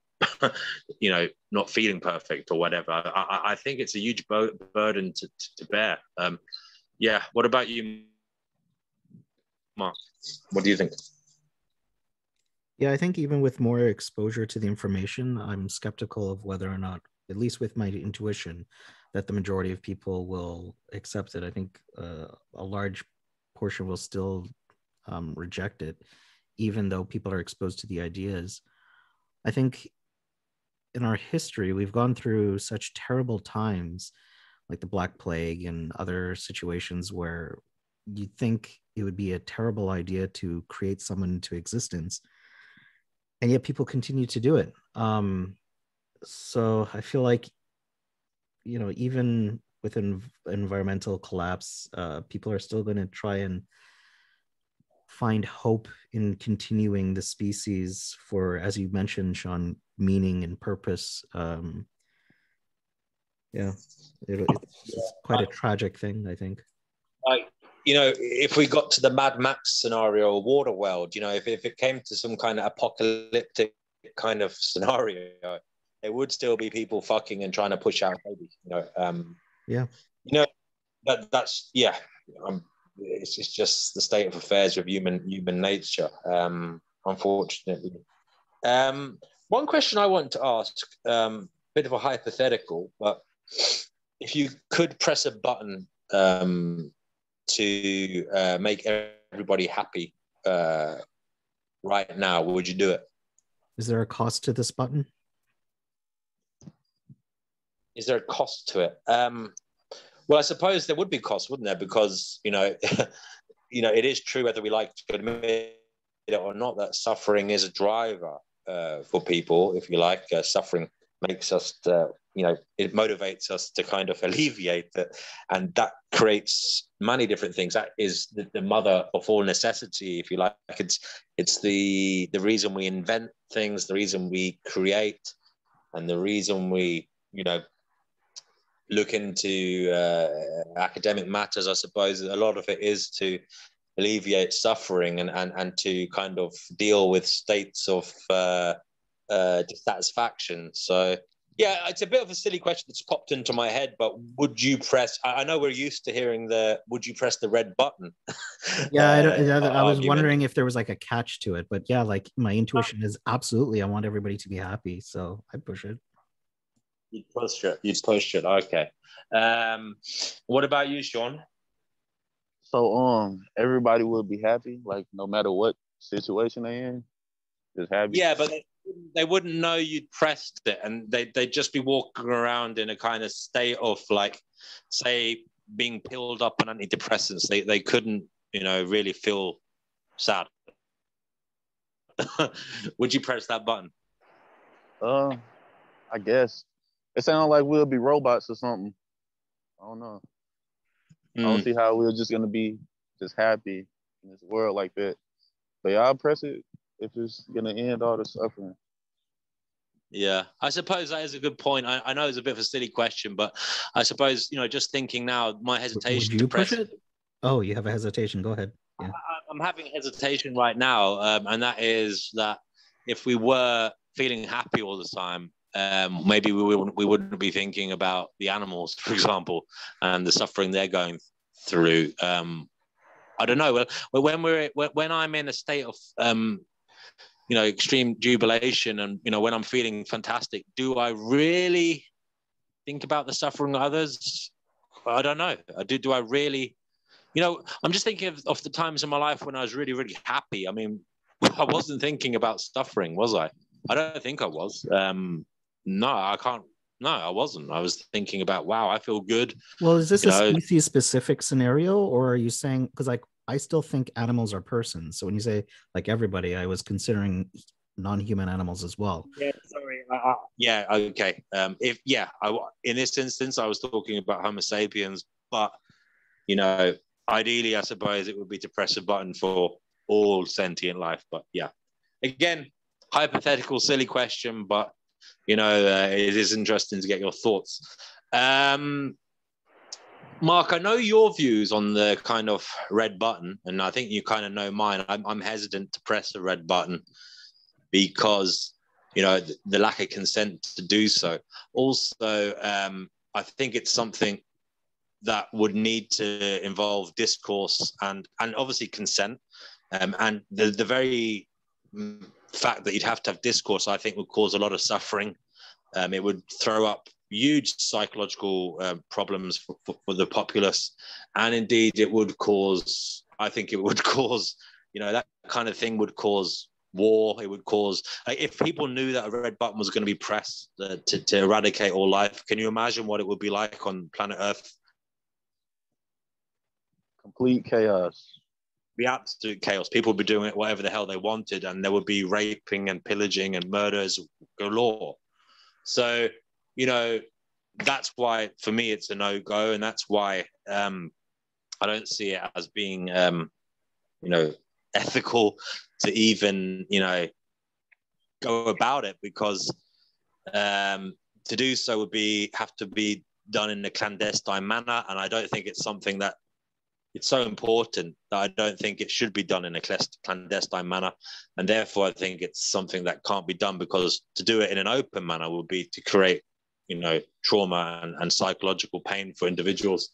not feeling perfect or whatever. I think it's a huge burden to bear. What about you, Mark? What do you think? Yeah, I think even with more exposure to the information, I'm skeptical of whether or not, at least with my intuition, that the majority of people will accept it. I think a large portion will still reject it, even though people are exposed to the ideas. I think in our history, we've gone through such terrible times, like the Black Plague and other situations where you'd think it would be a terrible idea to create someone into existence, and yet people continue to do it. So I feel like, even with environmental collapse, people are still going to try and find hope in continuing the species for, as you mentioned, Sean, meaning and purpose. It's quite a tragic thing, I think. Like, if we got to the Mad Max scenario or Waterworld, if it came to some kind of apocalyptic kind of scenario, there would still be people fucking and trying to push out babies. Yeah. You know, that's yeah. It's just the state of affairs of human nature. Unfortunately. One question I want to ask, bit of a hypothetical, but if you could press a button to make everybody happy right now, would you do it? Is there a cost to this button? Is there a cost to it? Well, I suppose there would be cost, wouldn't there? Because it is true, whether we like to admit it or not, that suffering is a driver for people. If you like, suffering makes us, it motivates us to kind of alleviate it, and that creates many different things. That is the mother of all necessity, if you like. It's the reason we invent things, the reason we create, and the reason we, look into academic matters. I suppose a lot of it is to alleviate suffering and to kind of deal with states of dissatisfaction. So yeah, it's a bit of a silly question that's popped into my head, but would you press, I know we're used to hearing would you press the red button? Yeah, I was wondering if there was like a catch to it, but yeah, like my intuition is absolutely, I want everybody to be happy, so I push it. You'd push it. Okay. What about you, Sean? So everybody would be happy, like no matter what situation they're in, just happy. Yeah, but they wouldn't know you'd pressed it, and they'd just be walking around in a kind of state of, like, say, being pilled up on antidepressants. They couldn't, really feel sad. Would you press that button? I guess it sounds like we'll be robots or something. I don't know. I don't see how we're just gonna be just happy in this world like that. But yeah, I'll press it if it's gonna end all the suffering. Yeah, I suppose that is a good point. I know it's a bit of a silly question, but I suppose, just thinking now, my hesitation. Would you push it? Oh, you have a hesitation. Go ahead. Yeah. I'm having hesitation right now, and that is that if we were feeling happy all the time, maybe we wouldn't be thinking about the animals, for example, and the suffering they're going through. I don't know. When I'm in a state of extreme jubilation, and when I'm feeling fantastic, do I really think about the suffering of others? I don't know. Do I really? I'm just thinking of the times in my life when I was really, really happy. I mean, I wasn't thinking about suffering, was I? I don't think I was. No, I can't. No, I wasn't. I was thinking about, wow, I feel good. Well, is this a species-specific scenario, or are you saying, because I still think animals are persons. So when you say like everybody, I was considering non-human animals as well. Yeah, sorry. Yeah, okay. In this instance, I was talking about Homo sapiens, but ideally, I suppose it would be to press a button for all sentient life. But yeah, again, hypothetical, silly question, but it is interesting to get your thoughts. Mark, I know your views on the kind of red button, and I think you kind of know mine. I'm hesitant to press the red button because, the lack of consent to do so. Also, I think it's something that would need to involve discourse and obviously consent. And the very fact that you'd have to have discourse, I think, would cause a lot of suffering. It would throw up huge psychological problems for the populace, and indeed it would cause, that kind of thing would cause war. It would cause, if people knew that a red button was going to be pressed to eradicate all life, can you imagine what it would be like on planet Earth? Complete chaos. Be absolute chaos. People would be doing it whatever the hell they wanted, and there would be raping and pillaging and murders galore. So, that's why for me it's a no-go, and that's why I don't see it as being ethical to even go about it, because to do so would have to be done in a clandestine manner, and I don't think it's something that it's so important that I don't think it should be done in a clandestine manner. And therefore, I think it's something that can't be done, because to do it in an open manner would be to create, trauma and psychological pain for individuals.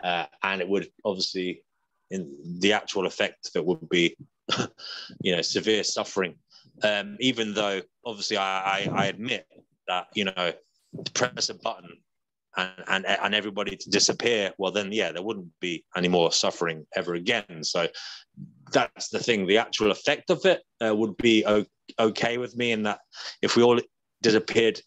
And it would obviously, in the actual effect of it would be, severe suffering. Even though obviously I admit that, to press a button and everybody to disappear, well then, there wouldn't be any more suffering ever again. So that's the thing. The actual effect of it would be okay with me, in that if we all disappeared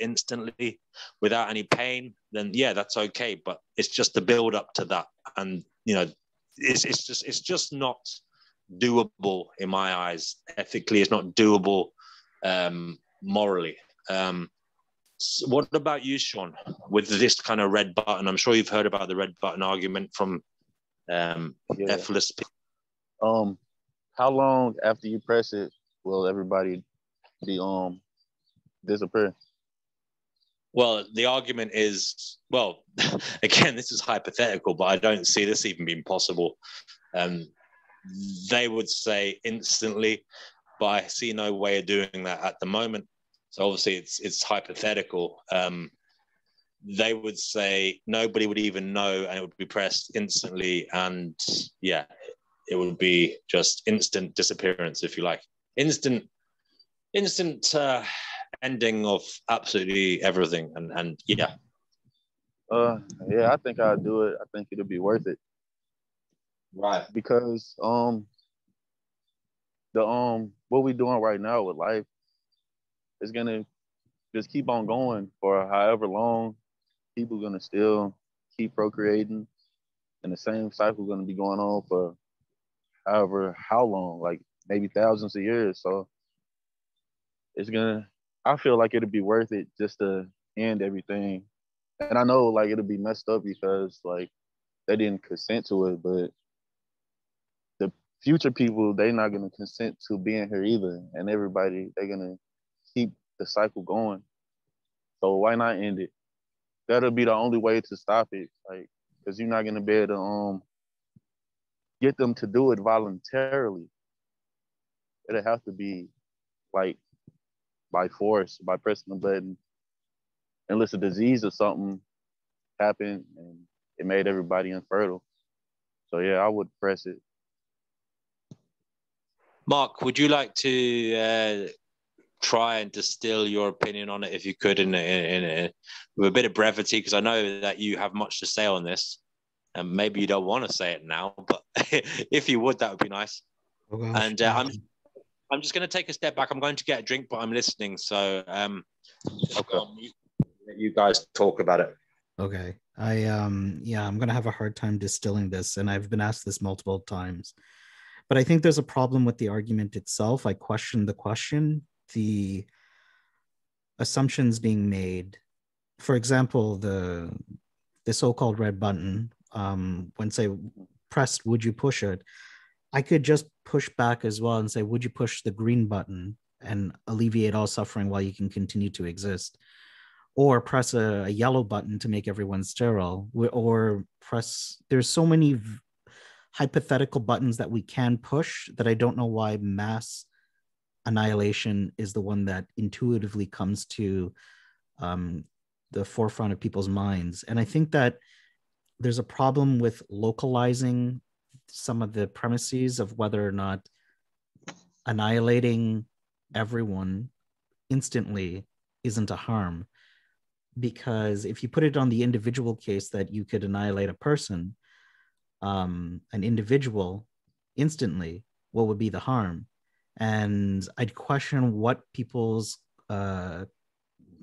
instantly without any pain, then that's okay. But it's just the build up to that, and it's just not doable in my eyes. Ethically, it's not doable. Morally. So what about you, Sean? With this kind of red button, I'm sure you've heard about the red button argument from F-less people. How long after you press it will everybody be disappear? Well, the argument is, again, this is hypothetical, but I don't see this even being possible. They would say instantly, but I see no way of doing that at the moment. So obviously it's hypothetical. They would say nobody would even know, and it would be pressed instantly. And it would be just instant disappearance, if you like. Instant ending of absolutely everything. And I think I'll do it. I think it'll be worth it. Right. Because what we're doing right now with life is gonna just keep on going for however long. People are gonna still keep procreating, and the same cycle gonna be going on for how long, like maybe thousands of years. So I feel like it'll be worth it just to end everything. And I know like it'll be messed up because like they didn't consent to it, but the future people, they're not gonna consent to being here either. And everybody, they're gonna keep the cycle going. So why not end it? That'll be the only way to stop it. Like, because you're not gonna be able to get them to do it voluntarily. It'll have to be like by force, by pressing the button. Unless a disease or something happened and it made everybody infertile. So I would press it. Mark, would you like to try and distill your opinion on it, if you could, in with a bit of brevity? Because I know that you have much to say on this, and maybe you don't want to say it now, but if you would, that would be nice. Oh, gosh. And I'm just going to take a step back. I'm going to get a drink, but I'm listening. So okay. Let you guys talk about it. Okay. I'm going to have a hard time distilling this, and I've been asked this multiple times. But I think there's a problem with the argument itself. I question the question, the assumptions being made. For example, the so-called red button, when say pressed, would you push it? I could just push back as well and say, would you push the green button and alleviate all suffering while you can continue to exist? Or press a yellow button to make everyone sterile, or press, there's so many hypothetical buttons that we can push that I don't know why mass annihilation is the one that intuitively comes to the forefront of people's minds. And I think that there's a problem with localizing some of the premises of whether or not annihilating everyone instantly isn't a harm. Because if you put it on the individual case that you could annihilate a person, an individual instantly, what would be the harm? And I'd question what people's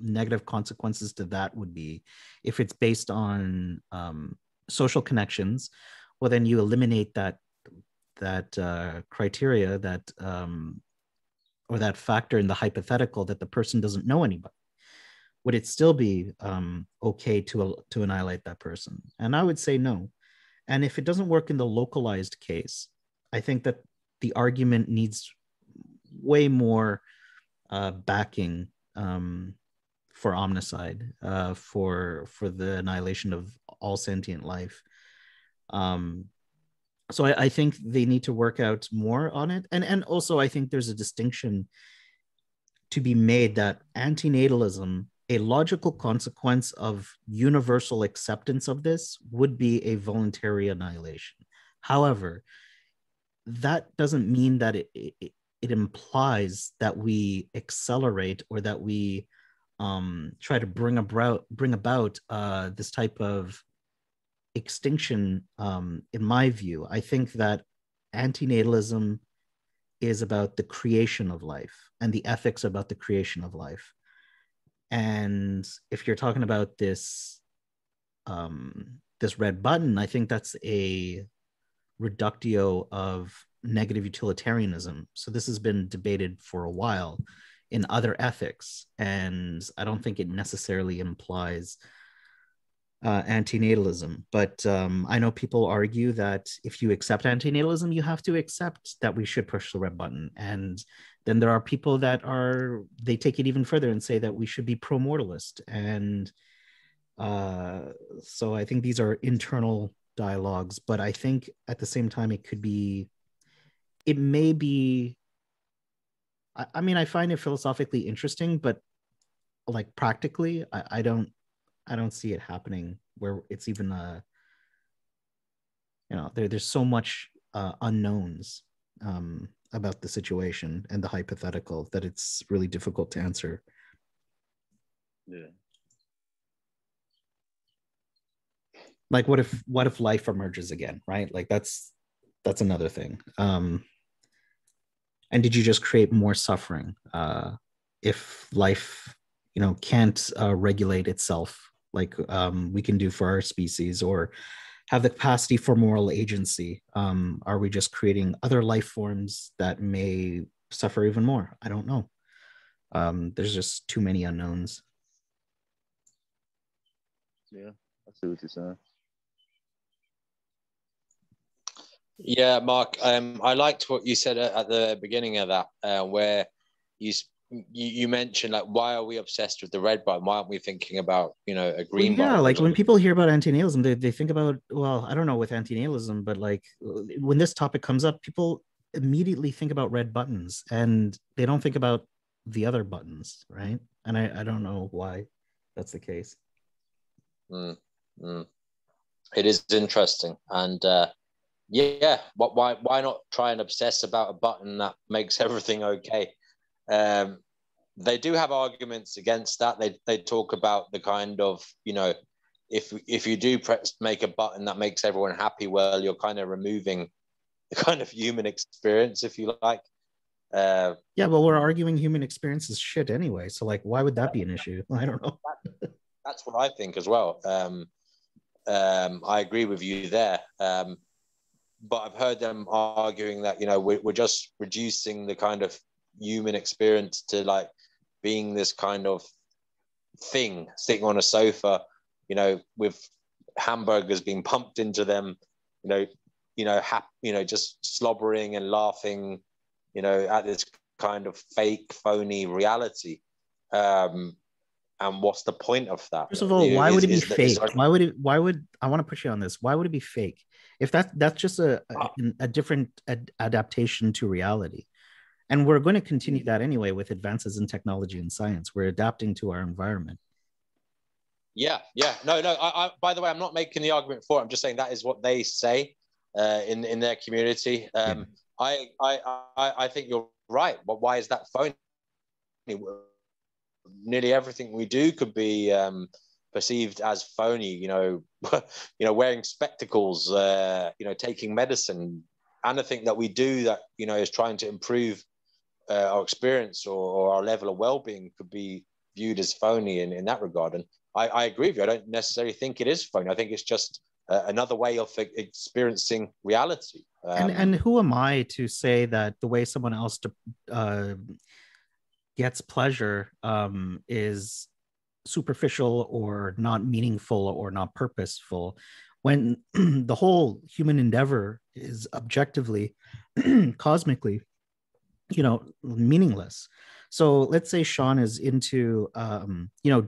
negative consequences to that would be. If it's based on social connections, well, then you eliminate that criteria, that or that factor in the hypothetical that the person doesn't know anybody. Would it still be okay to annihilate that person? And I would say no. And if it doesn't work in the localized case, I think that the argument needs way more backing for omnicide, for the annihilation of all sentient life. So I think they need to work out more on it. And also I think there's a distinction to be made that antinatalism a logical consequence of universal acceptance of this would be a voluntary annihilation. However, that doesn't mean that it implies that we accelerate or that we try to bring about this type of extinction. In my view, I think that antinatalism is about the creation of life and the ethics about the creation of life. And if you're talking about this red button, I think that's a reductio of negative utilitarianism. So this has been debated for a while in other ethics, and I don't think it necessarily implies antinatalism. But I know people argue that if you accept antinatalism, you have to accept that we should push the red button. And then there are people that they take it even further and say that we should be pro-mortalist. And so I think these are internal dialogues, but I think at the same time, it may be, I mean, I find it philosophically interesting, but like practically, I don't see it happening where it's even there's so much unknowns about the situation and the hypothetical that it's really difficult to answer. Yeah. Like what if life emerges again, right? Like that's another thing. And did you just create more suffering if life can't regulate itself like we can do for our species, or have the capacity for moral agency? Are we just creating other life forms that may suffer even more? I don't know. There's just too many unknowns. Yeah, I see what you're saying. Yeah, Mark, I liked what you said at the beginning of that, where you mentioned, like, why are we obsessed with the red button? Why aren't we thinking about, a green button? Yeah, like when people hear about antinatalism, they think about, well, I don't know with antinatalism, but like when this topic comes up, people immediately think about red buttons and they don't think about the other buttons, right? And I don't know why that's the case. It is interesting. And yeah, why not try and obsess about a button that makes everything okay? They do have arguments against that. They talk about the kind of, if you do make a button that makes everyone happy, well, you're kind of removing the kind of human experience, if you like. Yeah, well, we're arguing human experience is shit anyway. So like, why would that be an issue? I don't know. That's what I think as well. I agree with you there. But I've heard them arguing that, we're just reducing the kind of human experience to like being this kind of thing sitting on a sofa, with hamburgers being pumped into them, just slobbering and laughing, at this kind of fake, phony reality. And what's the point of that? First of all, why would it be fake? Why would I want to push you on this? Why would it be fake? If that's just a different adaptation to reality. And we're going to continue that anyway with advances in technology and science. We're adapting to our environment. Yeah. No. I by the way, I'm not making the argument for it. I'm just saying that is what they say in their community. I think you're right. But why is that phony? Nearly everything we do could be perceived as phony. Wearing spectacles, taking medicine, anything that we do that is trying to improve our experience or our level of well-being could be viewed as phony in that regard. And I agree with you. I don't necessarily think it is phony. I think it's just another way of experiencing reality. And who am I to say that the way someone else gets pleasure is superficial or not meaningful or not purposeful, when the whole human endeavor is objectively, cosmically, meaningless. So let's say Sean is into,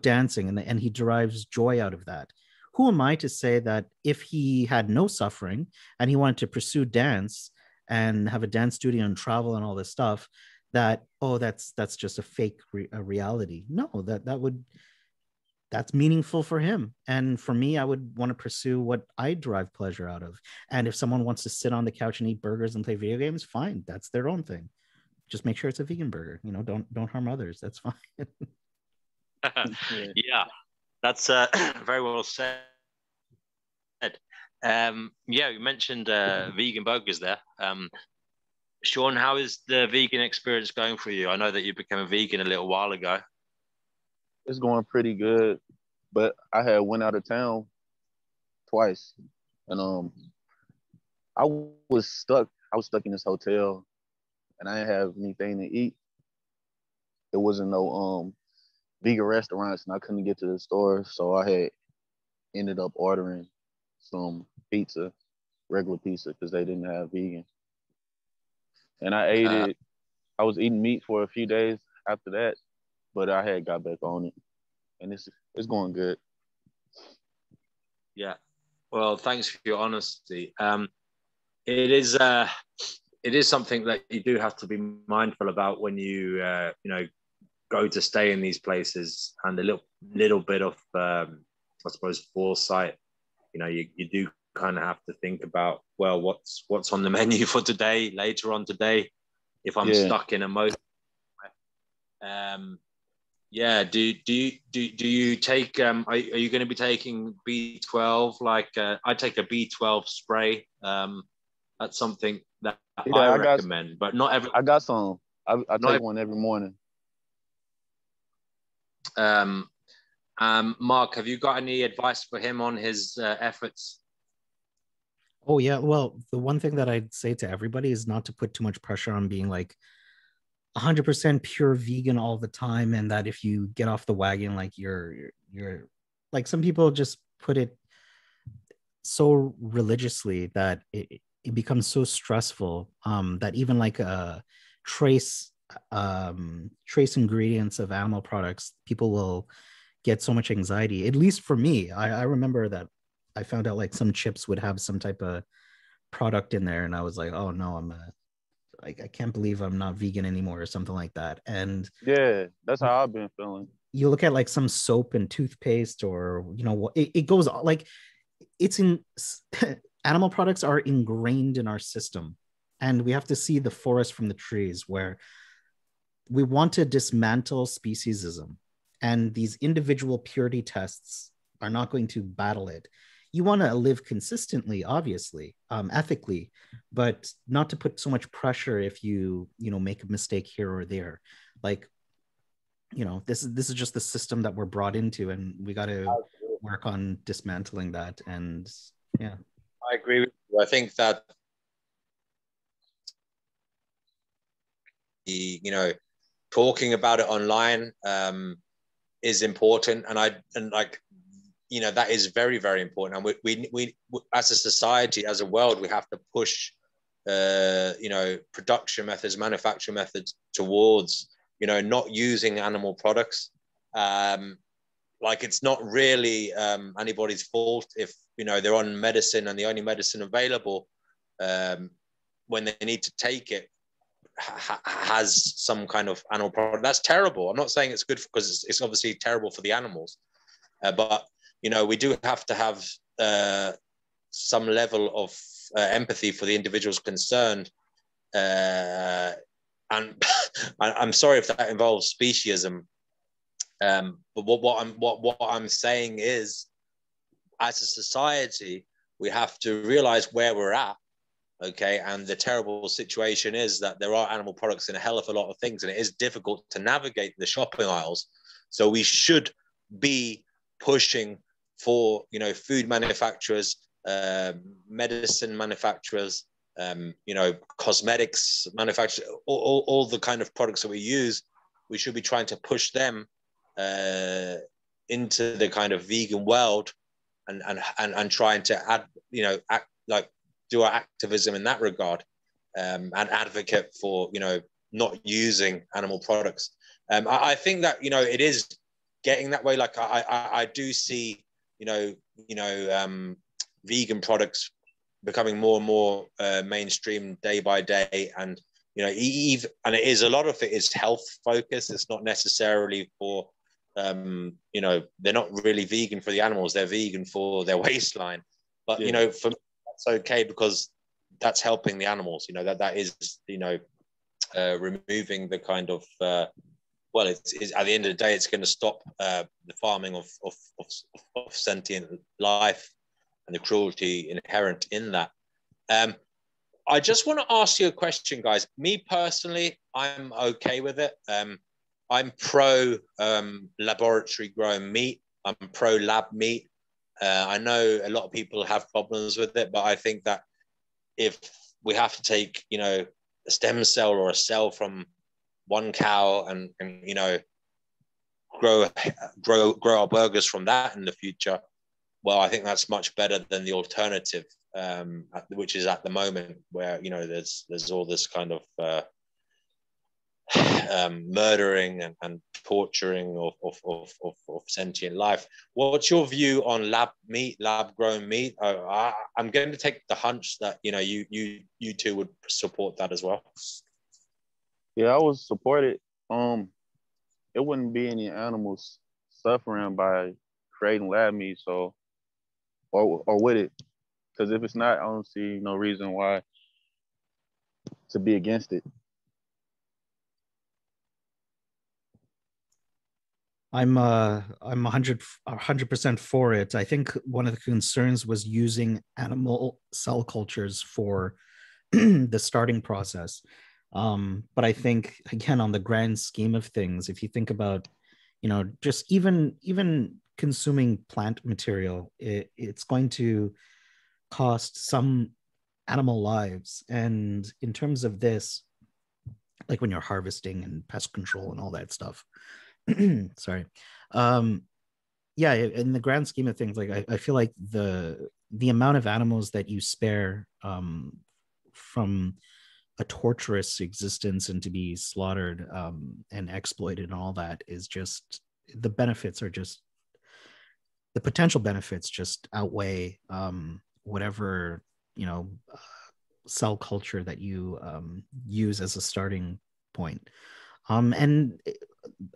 dancing and he derives joy out of that. Who am I to say that if he had no suffering and he wanted to pursue dance and have a dance studio and travel and all this stuff, that, that's just a fake reality? No, that would that's meaningful for him. And for me, I would want to pursue what I derive pleasure out of. And if someone wants to sit on the couch and eat burgers and play video games, fine. That's their own thing. Just make sure it's a vegan burger. You know, don't harm others. That's fine. Yeah, that's very well said. Yeah, you mentioned vegan burgers there. Sean, how is the vegan experience going for you? I know that you became a vegan a little while ago. It's going pretty good, but I had went out of town twice, and I was stuck. I was stuck in this hotel, and I didn't have anything to eat. There wasn't no vegan restaurants, and I couldn't get to the store, so I had ended up ordering some pizza, regular pizza, because they didn't have vegan. And I ate it. I was eating meat for a few days after that, but I had got back on it, and it's going good. Yeah. Well, thanks for your honesty. It is something that you do have to be mindful about when you go to stay in these places, and a little bit of I suppose foresight. You do kind of have to think about, well, what's on the menu for today, later on today, if I'm stuck in a motel. Yeah. Do you take? Are you going to be taking B12? Like I take a B12 spray. That's something that I recommend, but not every. I got some. I take one every morning. Mark, have you got any advice for him on his efforts? Oh yeah, well, the one thing that I'd say to everybody is not to put too much pressure on being like 100% pure vegan all the time, and that if you get off the wagon, like you're like, some people just put it so religiously that it becomes so stressful, that even like trace trace ingredients of animal products, people will get so much anxiety. At least for me, I remember that I found out like some chips would have some type of product in there, and I was like, oh no, I can't believe I'm not vegan anymore, or something like that. And yeah, that's how I've been feeling. You look at like some soap and toothpaste, or it goes like, it's in animal products are ingrained in our system, and we have to see the forest from the trees, where we want to dismantle speciesism, and these individual purity tests are not going to battle it. You want to live consistently, obviously, ethically, but not to put so much pressure if you make a mistake here or there. Like, this is just the system that we're brought into, and we got to work on dismantling that. And yeah, I agree with you. I think that talking about it online is important, and that is very, very important. And we as a society, as a world, we have to push production methods, manufacturing methods towards not using animal products. It's not really anybody's fault if they're on medicine, and the only medicine available when they need to take it has some kind of animal product. That's terrible. I'm not saying it's good, because it's obviously terrible for the animals, but we do have to have some level of empathy for the individuals concerned, and I'm sorry if that involves speciesism, but what I'm saying is, as a society, we have to realize where we're at. Okay, and the terrible situation is that there are animal products in a hell of a lot of things, and it is difficult to navigate the shopping aisles. So we should be pushing for food manufacturers, medicine manufacturers, cosmetics manufacturers, all the kind of products that we use. We should be trying to push them into the kind of vegan world, and trying to do our activism in that regard, and advocate for not using animal products. I think that it is getting that way. Like I do see vegan products becoming more and more mainstream day by day, and and it is, a lot of it is health focused. It's not necessarily for you know, they're not really vegan for the animals, they're vegan for their waistline. But you know, for me, that's okay, because that's helping the animals. You know, that is, you know, removing the kind of well, it's at the end of the day, it's going to stop the farming of sentient life and the cruelty inherent in that. I just want to ask you a question, guys. Me personally, I'm okay with it. I'm pro laboratory grown meat. I'm pro lab meat. I know a lot of people have problems with it, but I think that if we have to take, you know, a stem cell or a cell from one cow and you know, grow our burgers from that in the future, well, I think that's much better than the alternative, which is at the moment, where, you know, there's all this kind of murdering and torturing of sentient life. What's your view on lab grown meat? I'm going to take the hunch that, you know, you two would support that as well. Yeah, I would support it. It wouldn't be any animals suffering by creating lab meat, so or would it? Because if it's not, I don't see no reason why to be against it. I'm 100% for it. I think one of the concerns was using animal cell cultures for the starting process. But I think, again, on the grand scheme of things, if you think about, you know, just even consuming plant material, it's going to cost some animal lives. And in terms of this, like when you're harvesting and pest control and all that stuff, sorry, yeah, in the grand scheme of things, like I feel like the amount of animals that you spare from a torturous existence and to be slaughtered and exploited and all that is just, the benefits are just, the potential benefits just outweigh whatever, you know, cell culture that you use as a starting point. And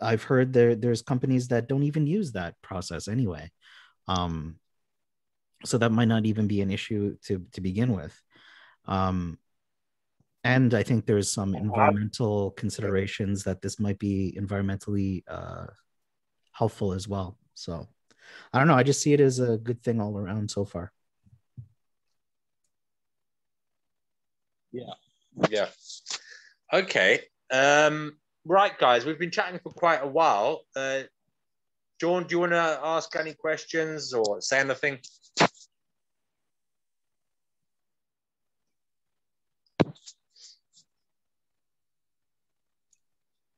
I've heard there's companies that don't even use that process anyway. So that might not even be an issue to begin with. And I think there's some environmental considerations that this might be environmentally helpful as well. So I don't know. I just see it as a good thing all around so far. Yeah. Yeah. Okay. Right, guys, we've been chatting for quite a while. John, do you want to ask any questions or say anything?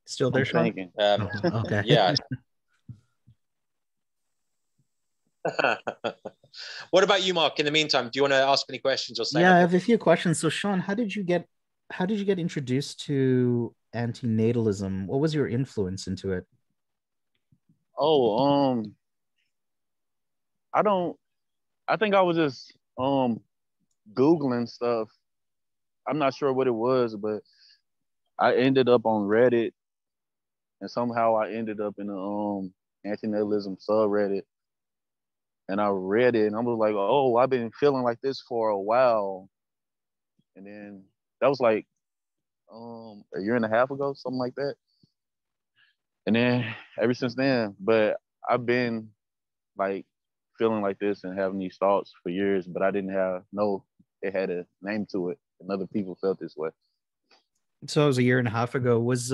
Still there, Sean? Okay. Yeah. What about you, Mark? In the meantime, do you want to ask any questions or say Yeah, anything? I have a few questions. So, Sean, how did you get introduced to antinatalism? What was your influence into it? Oh, I think I was just Googling stuff. I'm not sure what it was, but I ended up on Reddit, and somehow I ended up in the antinatalism subreddit. And I read it and I was like, oh, I've been feeling like this for a while. And then that was like a year and a half ago, something like that. And then ever since then, but I've been like feeling like this and having these thoughts for years, but I didn't know it had a name to it, and other people felt this way. So it was a year and a half ago. Was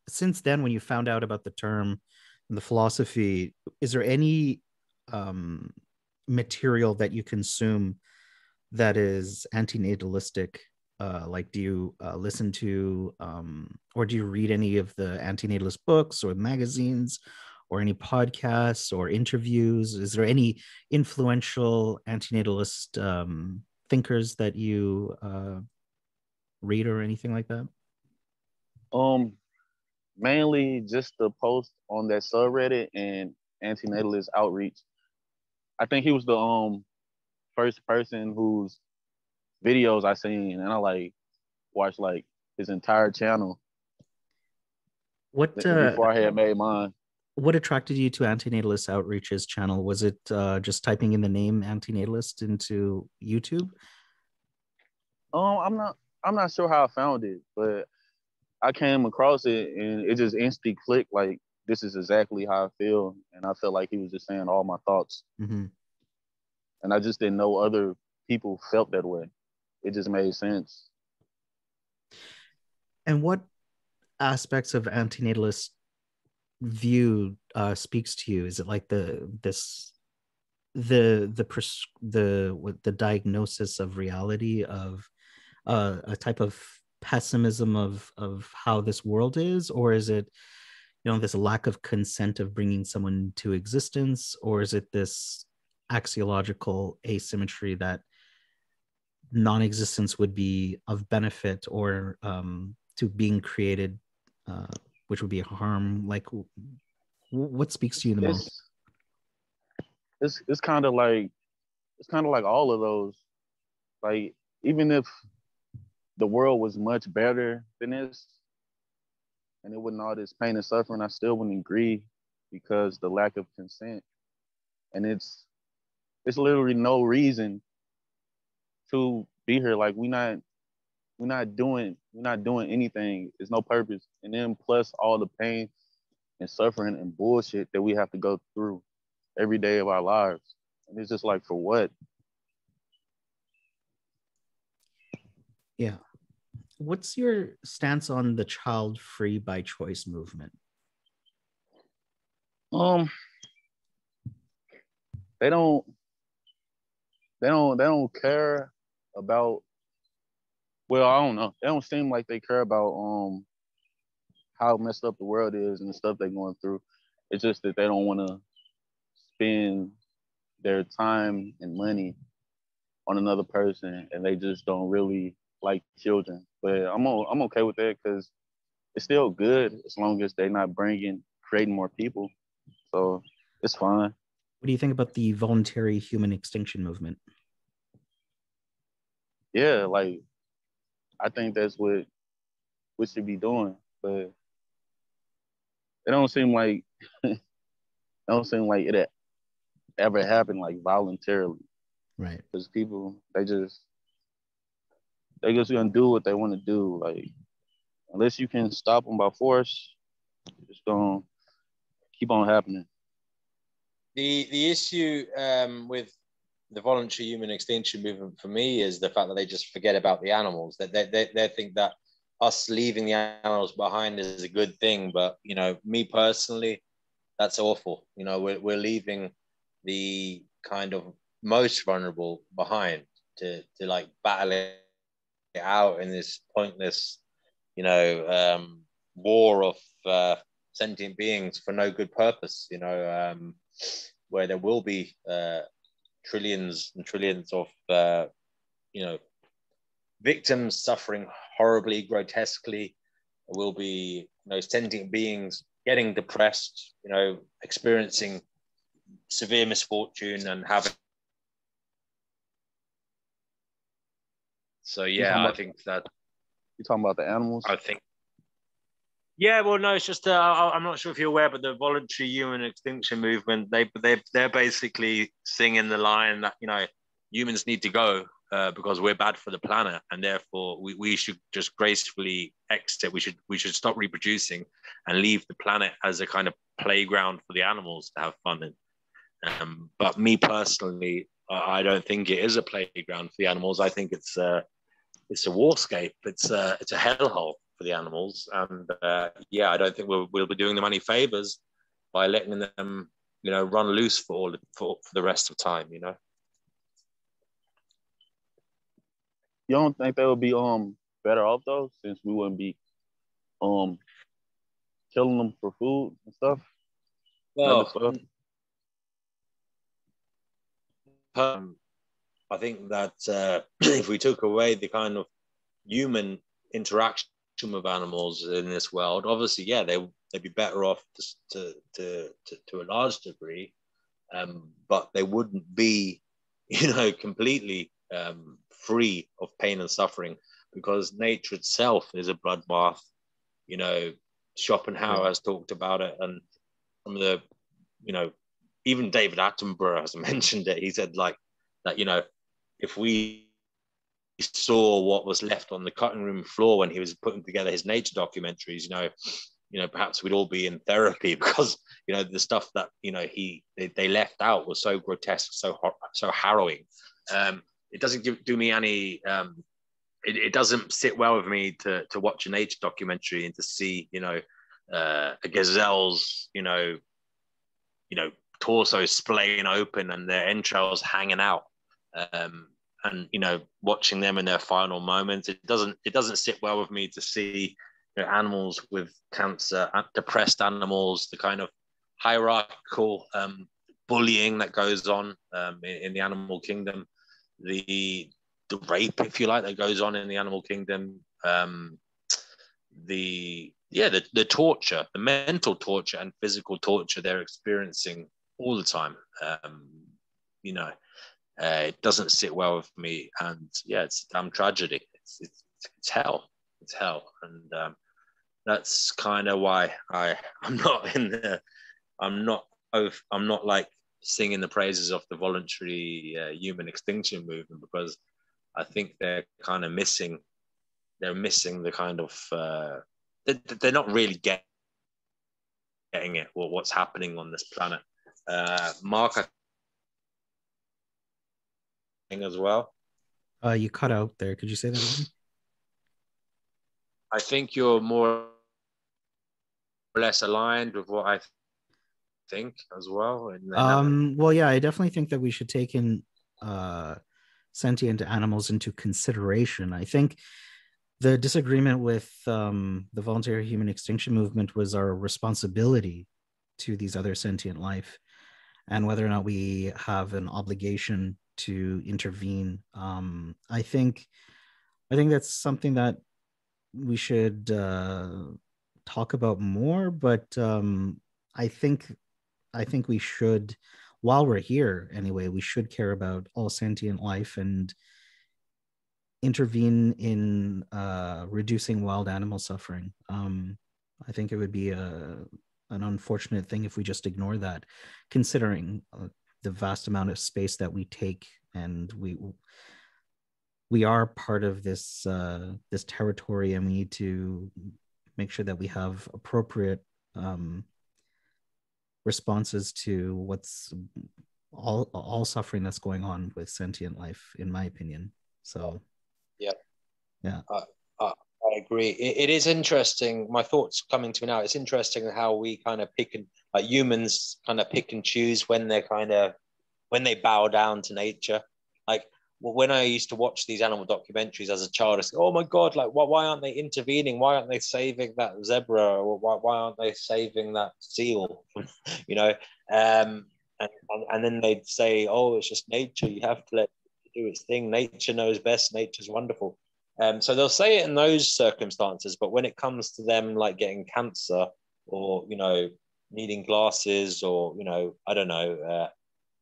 since then, when you found out about the term and the philosophy, is there any material that you consume that is antinatalistic? Like, do you listen to or do you read any of the antinatalist books or magazines or any podcasts or interviews? Is there any influential antinatalist thinkers that you read or anything like that? Mainly just the post on that subreddit and antinatalist outreach. I think he was the first person whose videos I seen, and I like watched like his entire channel. What before I had made mine. what attracted you to Antinatalist Outreach's channel? Was it just typing in the name Antinatalist into YouTube? I'm not sure how I found it, but I came across it and it just instantly clicked. Like, this is exactly how I feel, and I felt like he was just saying all my thoughts, Mm-hmm. and I just didn't know other people felt that way. It just made sense. And what aspects of antinatalist view speaks to you? Is it like the diagnosis of reality, of a type of pessimism of how this world is, or is it, this lack of consent of bringing someone to existence, or is it this axiological asymmetry that non-existence would be of benefit, or to being created, which would be a harm? Like, what speaks to you the most? It's kind of like all of those. Like, even if the world was much better than this, and it wasn't all this pain and suffering, I still wouldn't agree because the lack of consent, and it's literally no reason to be here. Like, we're not doing anything. There's no purpose, and then plus all the pain and suffering and bullshit that we have to go through every day of our lives, and it's just like, for what? Yeah. What's your stance on the child free by choice movement? Um, they don't they don't care about, well, I don't know. They don't seem like they care about how messed up the world is and the stuff they're going through. It's just that they don't want to spend their time and money on another person, and they just don't really like children. But I'm okay with that because it's still good as long as they're not creating more people. So it's fine. What do you think about the voluntary human extinction movement? Yeah, like, I think that's what we should be doing, but it don't seem like it don't seem like it ever happened like voluntarily. Right. Because people, they just gonna do what they want to do. Like, unless you can stop them by force, it's gonna keep on happening. The issue with the voluntary human extinction movement for me is the fact that they just forget about the animals. That they think that us leaving the animals behind is a good thing, but me personally, that's awful. We're leaving the kind of most vulnerable behind to like battle it out in this pointless, war of sentient beings for no good purpose. Where there will be trillions and trillions of victims suffering horribly, grotesquely. There will be sentient beings getting depressed, experiencing severe misfortune and having. So yeah, I think that you're talking about the animals. I think. Yeah, well, no, it's just I'm not sure if you're aware, but the voluntary human extinction movement, they're basically singing the line that humans need to go because we're bad for the planet, and therefore we should just gracefully exit. We should stop reproducing and leave the planet as a kind of playground for the animals to have fun in. But me personally, I don't think it is a playground for the animals. I think it's a warscape. It's a hellhole for the animals, and I don't think we'll be doing them any favors by letting them run loose for the rest of time. You don't think they would be better off though, since we wouldn't be killing them for food and stuff? Well, I think that if we took away the kind of human interaction with animals in this world, obviously, yeah, they'd be better off to a large degree, but they wouldn't be, completely free of pain and suffering, because nature itself is a bloodbath. Schopenhauer has talked about it, and some of the, even David Attenborough has mentioned it. He said like that, if we saw what was left on the cutting room floor when he was putting together his nature documentaries, perhaps we'd all be in therapy because the stuff that they left out was so grotesque, so harrowing. It doesn't do me any. It doesn't sit well with me to watch a nature documentary and to see a gazelle's torso splaying open and their entrails hanging out. And watching them in their final moments, it doesn't sit well with me to see animals with cancer, depressed animals, the kind of hierarchical bullying that goes on in the animal kingdom, the rape, if you like, that goes on in the animal kingdom, the torture, the mental torture and physical torture they're experiencing all the time. It doesn't sit well with me, and it's a damn tragedy. It's hell. It's hell, and that's kind of why I'm not like singing the praises of the voluntary human extinction movement, because I think they're kind of missing. They're missing the kind of. They're not really getting it, or what's happening on this planet. Mark, I think as well. You cut out there. Could you say that again? I think you're more or less aligned with what I think as well. Well, yeah, I definitely think that we should take in sentient animals into consideration. I think the disagreement with the voluntary human extinction movement was our responsibility to these other sentient life, and whether or not we have an obligation to intervene. I think that's something that we should talk about more. But I think we should, while we're here anyway, we should care about all sentient life and intervene in reducing wild animal suffering. I think it would be an unfortunate thing if we just ignore that, considering the vast amount of space that we take, and we are part of this this territory, and we need to make sure that we have appropriate responses to what's all suffering that's going on with sentient life, in my opinion. So yeah. I agree. It is interesting. My thoughts coming to me now. It's interesting how we kind of humans kind of pick and choose when they bow down to nature. Like when I used to watch these animal documentaries as a child, I said, "Oh my God! Like why aren't they intervening? Why aren't they saving that zebra? Or why aren't they saving that seal?" And then they'd say, "Oh, it's just nature. You have to let it do its thing. Nature knows best. Nature's wonderful." So they'll say it in those circumstances, but when it comes to them like getting cancer or needing glasses or I don't know,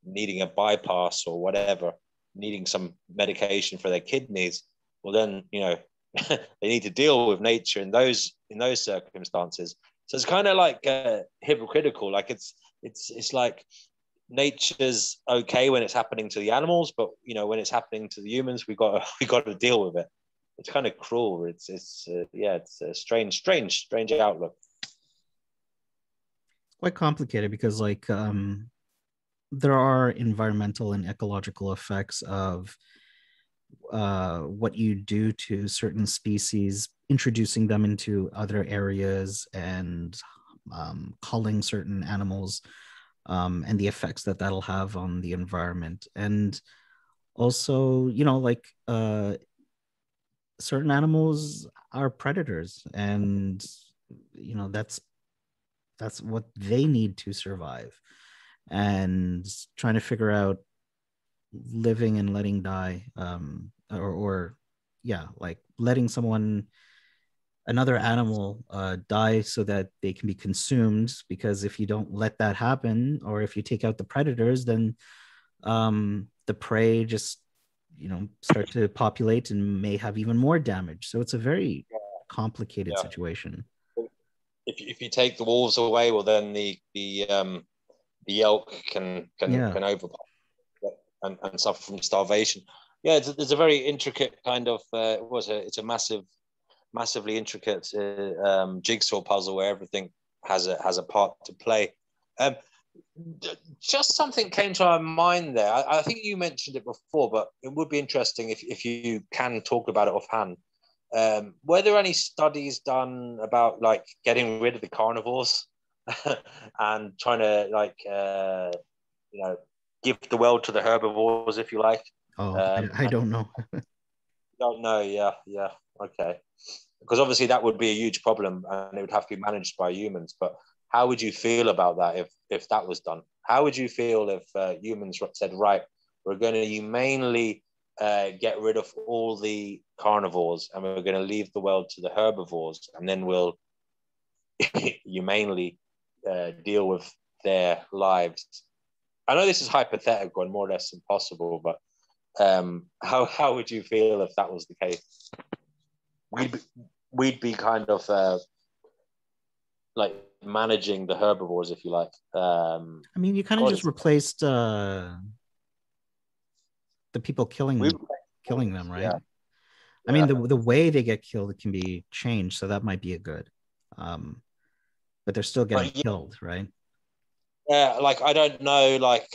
needing a bypass or whatever, needing some medication for their kidneys, well then they need to deal with nature in those circumstances. So it's kind of like hypocritical. Like it's like nature's okay when it's happening to the animals, but when it's happening to the humans, we got to deal with it. It's kind of cruel. It's a strange outlook. Quite complicated because there are environmental and ecological effects of what you do to certain species, introducing them into other areas and culling certain animals, and the effects that that'll have on the environment. And also, certain animals are predators, and that's what they need to survive. And trying to figure out living and letting die, or like letting another animal die so that they can be consumed, because if you don't let that happen, or if you take out the predators, then the prey just start to populate and may have even more damage. So it's a very complicated situation. if you take the wolves away, well, then the elk can overpower and suffer from starvation. Yeah, it's a very intricate kind of it's a massively intricate jigsaw puzzle where everything has a part to play. Just something came to my mind there. I think you mentioned it before, but it would be interesting if you can talk about it offhand. Were there any studies done about like getting rid of the carnivores and trying to give the world to the herbivores, if you like? I don't know. Don't know. Yeah. Okay. Because obviously that would be a huge problem, and it would have to be managed by humans. But how would you feel about that if that was done? How would you feel if humans said, right, we're going to humanely get rid of all the carnivores, and we're going to leave the world to the herbivores, and then we'll humanely deal with their lives? I know this is hypothetical and more or less impossible, but how would you feel if that was the case? We'd be kind of like managing the herbivores, if you like. I mean, you kind of just replaced the people killing them, right? Yeah. I mean, the way they get killed, it can be changed, so that might be a good. But they're still getting killed, right? Yeah, like I don't know, like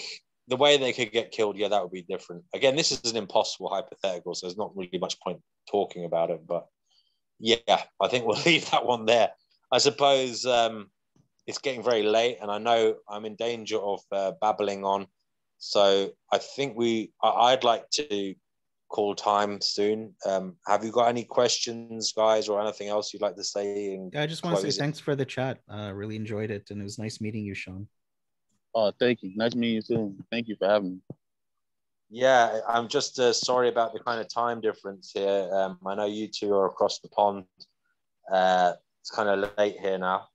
the way they could get killed. Yeah, that would be different. Again, this is an impossible hypothetical, so there's not really much point talking about it. But yeah, I think we'll leave that one there. I suppose it's getting very late, and I know I'm in danger of babbling on. So I think I'd like to call time soon. Have you got any questions, guys, or anything else you'd like to say? I just want to say thanks for the chat. Really enjoyed it, and it was nice meeting you, Sean. Oh, thank you. Nice meeting you too. Thank you for having me. Yeah, I'm just sorry about the kind of time difference here. I know you two are across the pond. It's kind of late here now.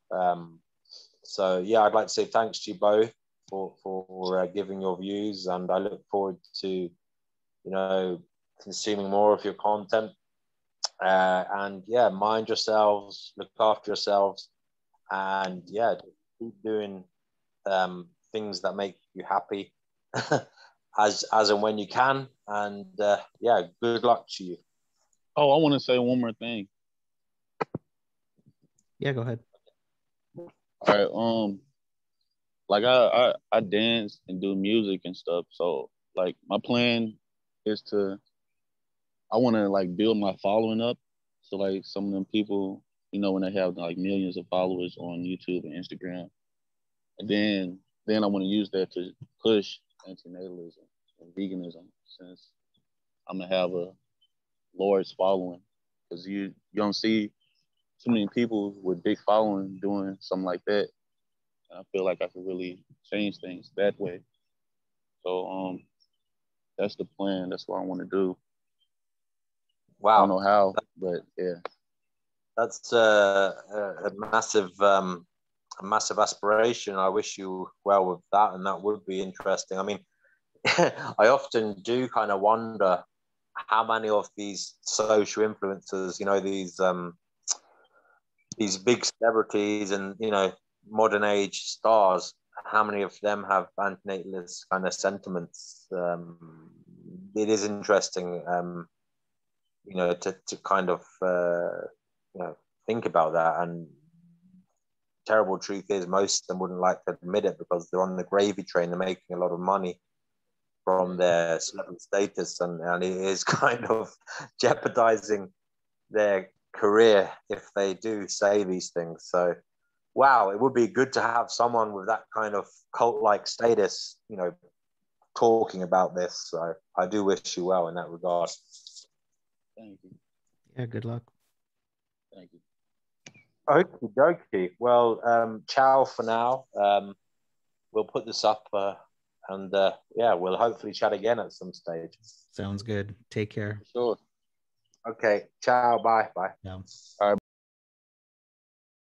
So yeah, I'd like to say thanks to you both for giving your views, and I look forward to consuming more of your content. And yeah, mind yourselves, look after yourselves, and yeah, keep doing things that make you happy as and when you can. And yeah, good luck to you. Oh, I want to say one more thing. Yeah, go ahead. All right. Like I dance and do music and stuff. So like my plan is I want to like build my following up. So like some of them people, when they have like millions of followers on YouTube and Instagram, and then I want to use that to push antinatalism and veganism, since I'm gonna have a large following, because you don't see too many people with big following doing something like that. And I feel like I could really change things that way. So that's the plan. That's what I want to do. Wow. I don't know how, but yeah. That's a massive aspiration. I wish you well with that, and that would be interesting. I mean, I often do kind of wonder how many of these social influencers, these big celebrities and modern age stars, how many of them have antinatalist kind of sentiments? It is interesting, to kind of think about that. And terrible truth is, most of them wouldn't like to admit it because they're on the gravy train. They're making a lot of money from their celebrity status, and it is kind of jeopardizing their career if they do say these things. So wow, it would be good to have someone with that kind of cult-like status, talking about this. So I do wish you well in that regard. Thank you. Yeah, good luck. Thank you. Okie dokie. Well, ciao for now. We'll put this up and yeah, we'll hopefully chat again at some stage. Sounds good. Take care. Sure. Okay. Ciao. Bye. Yeah. All right.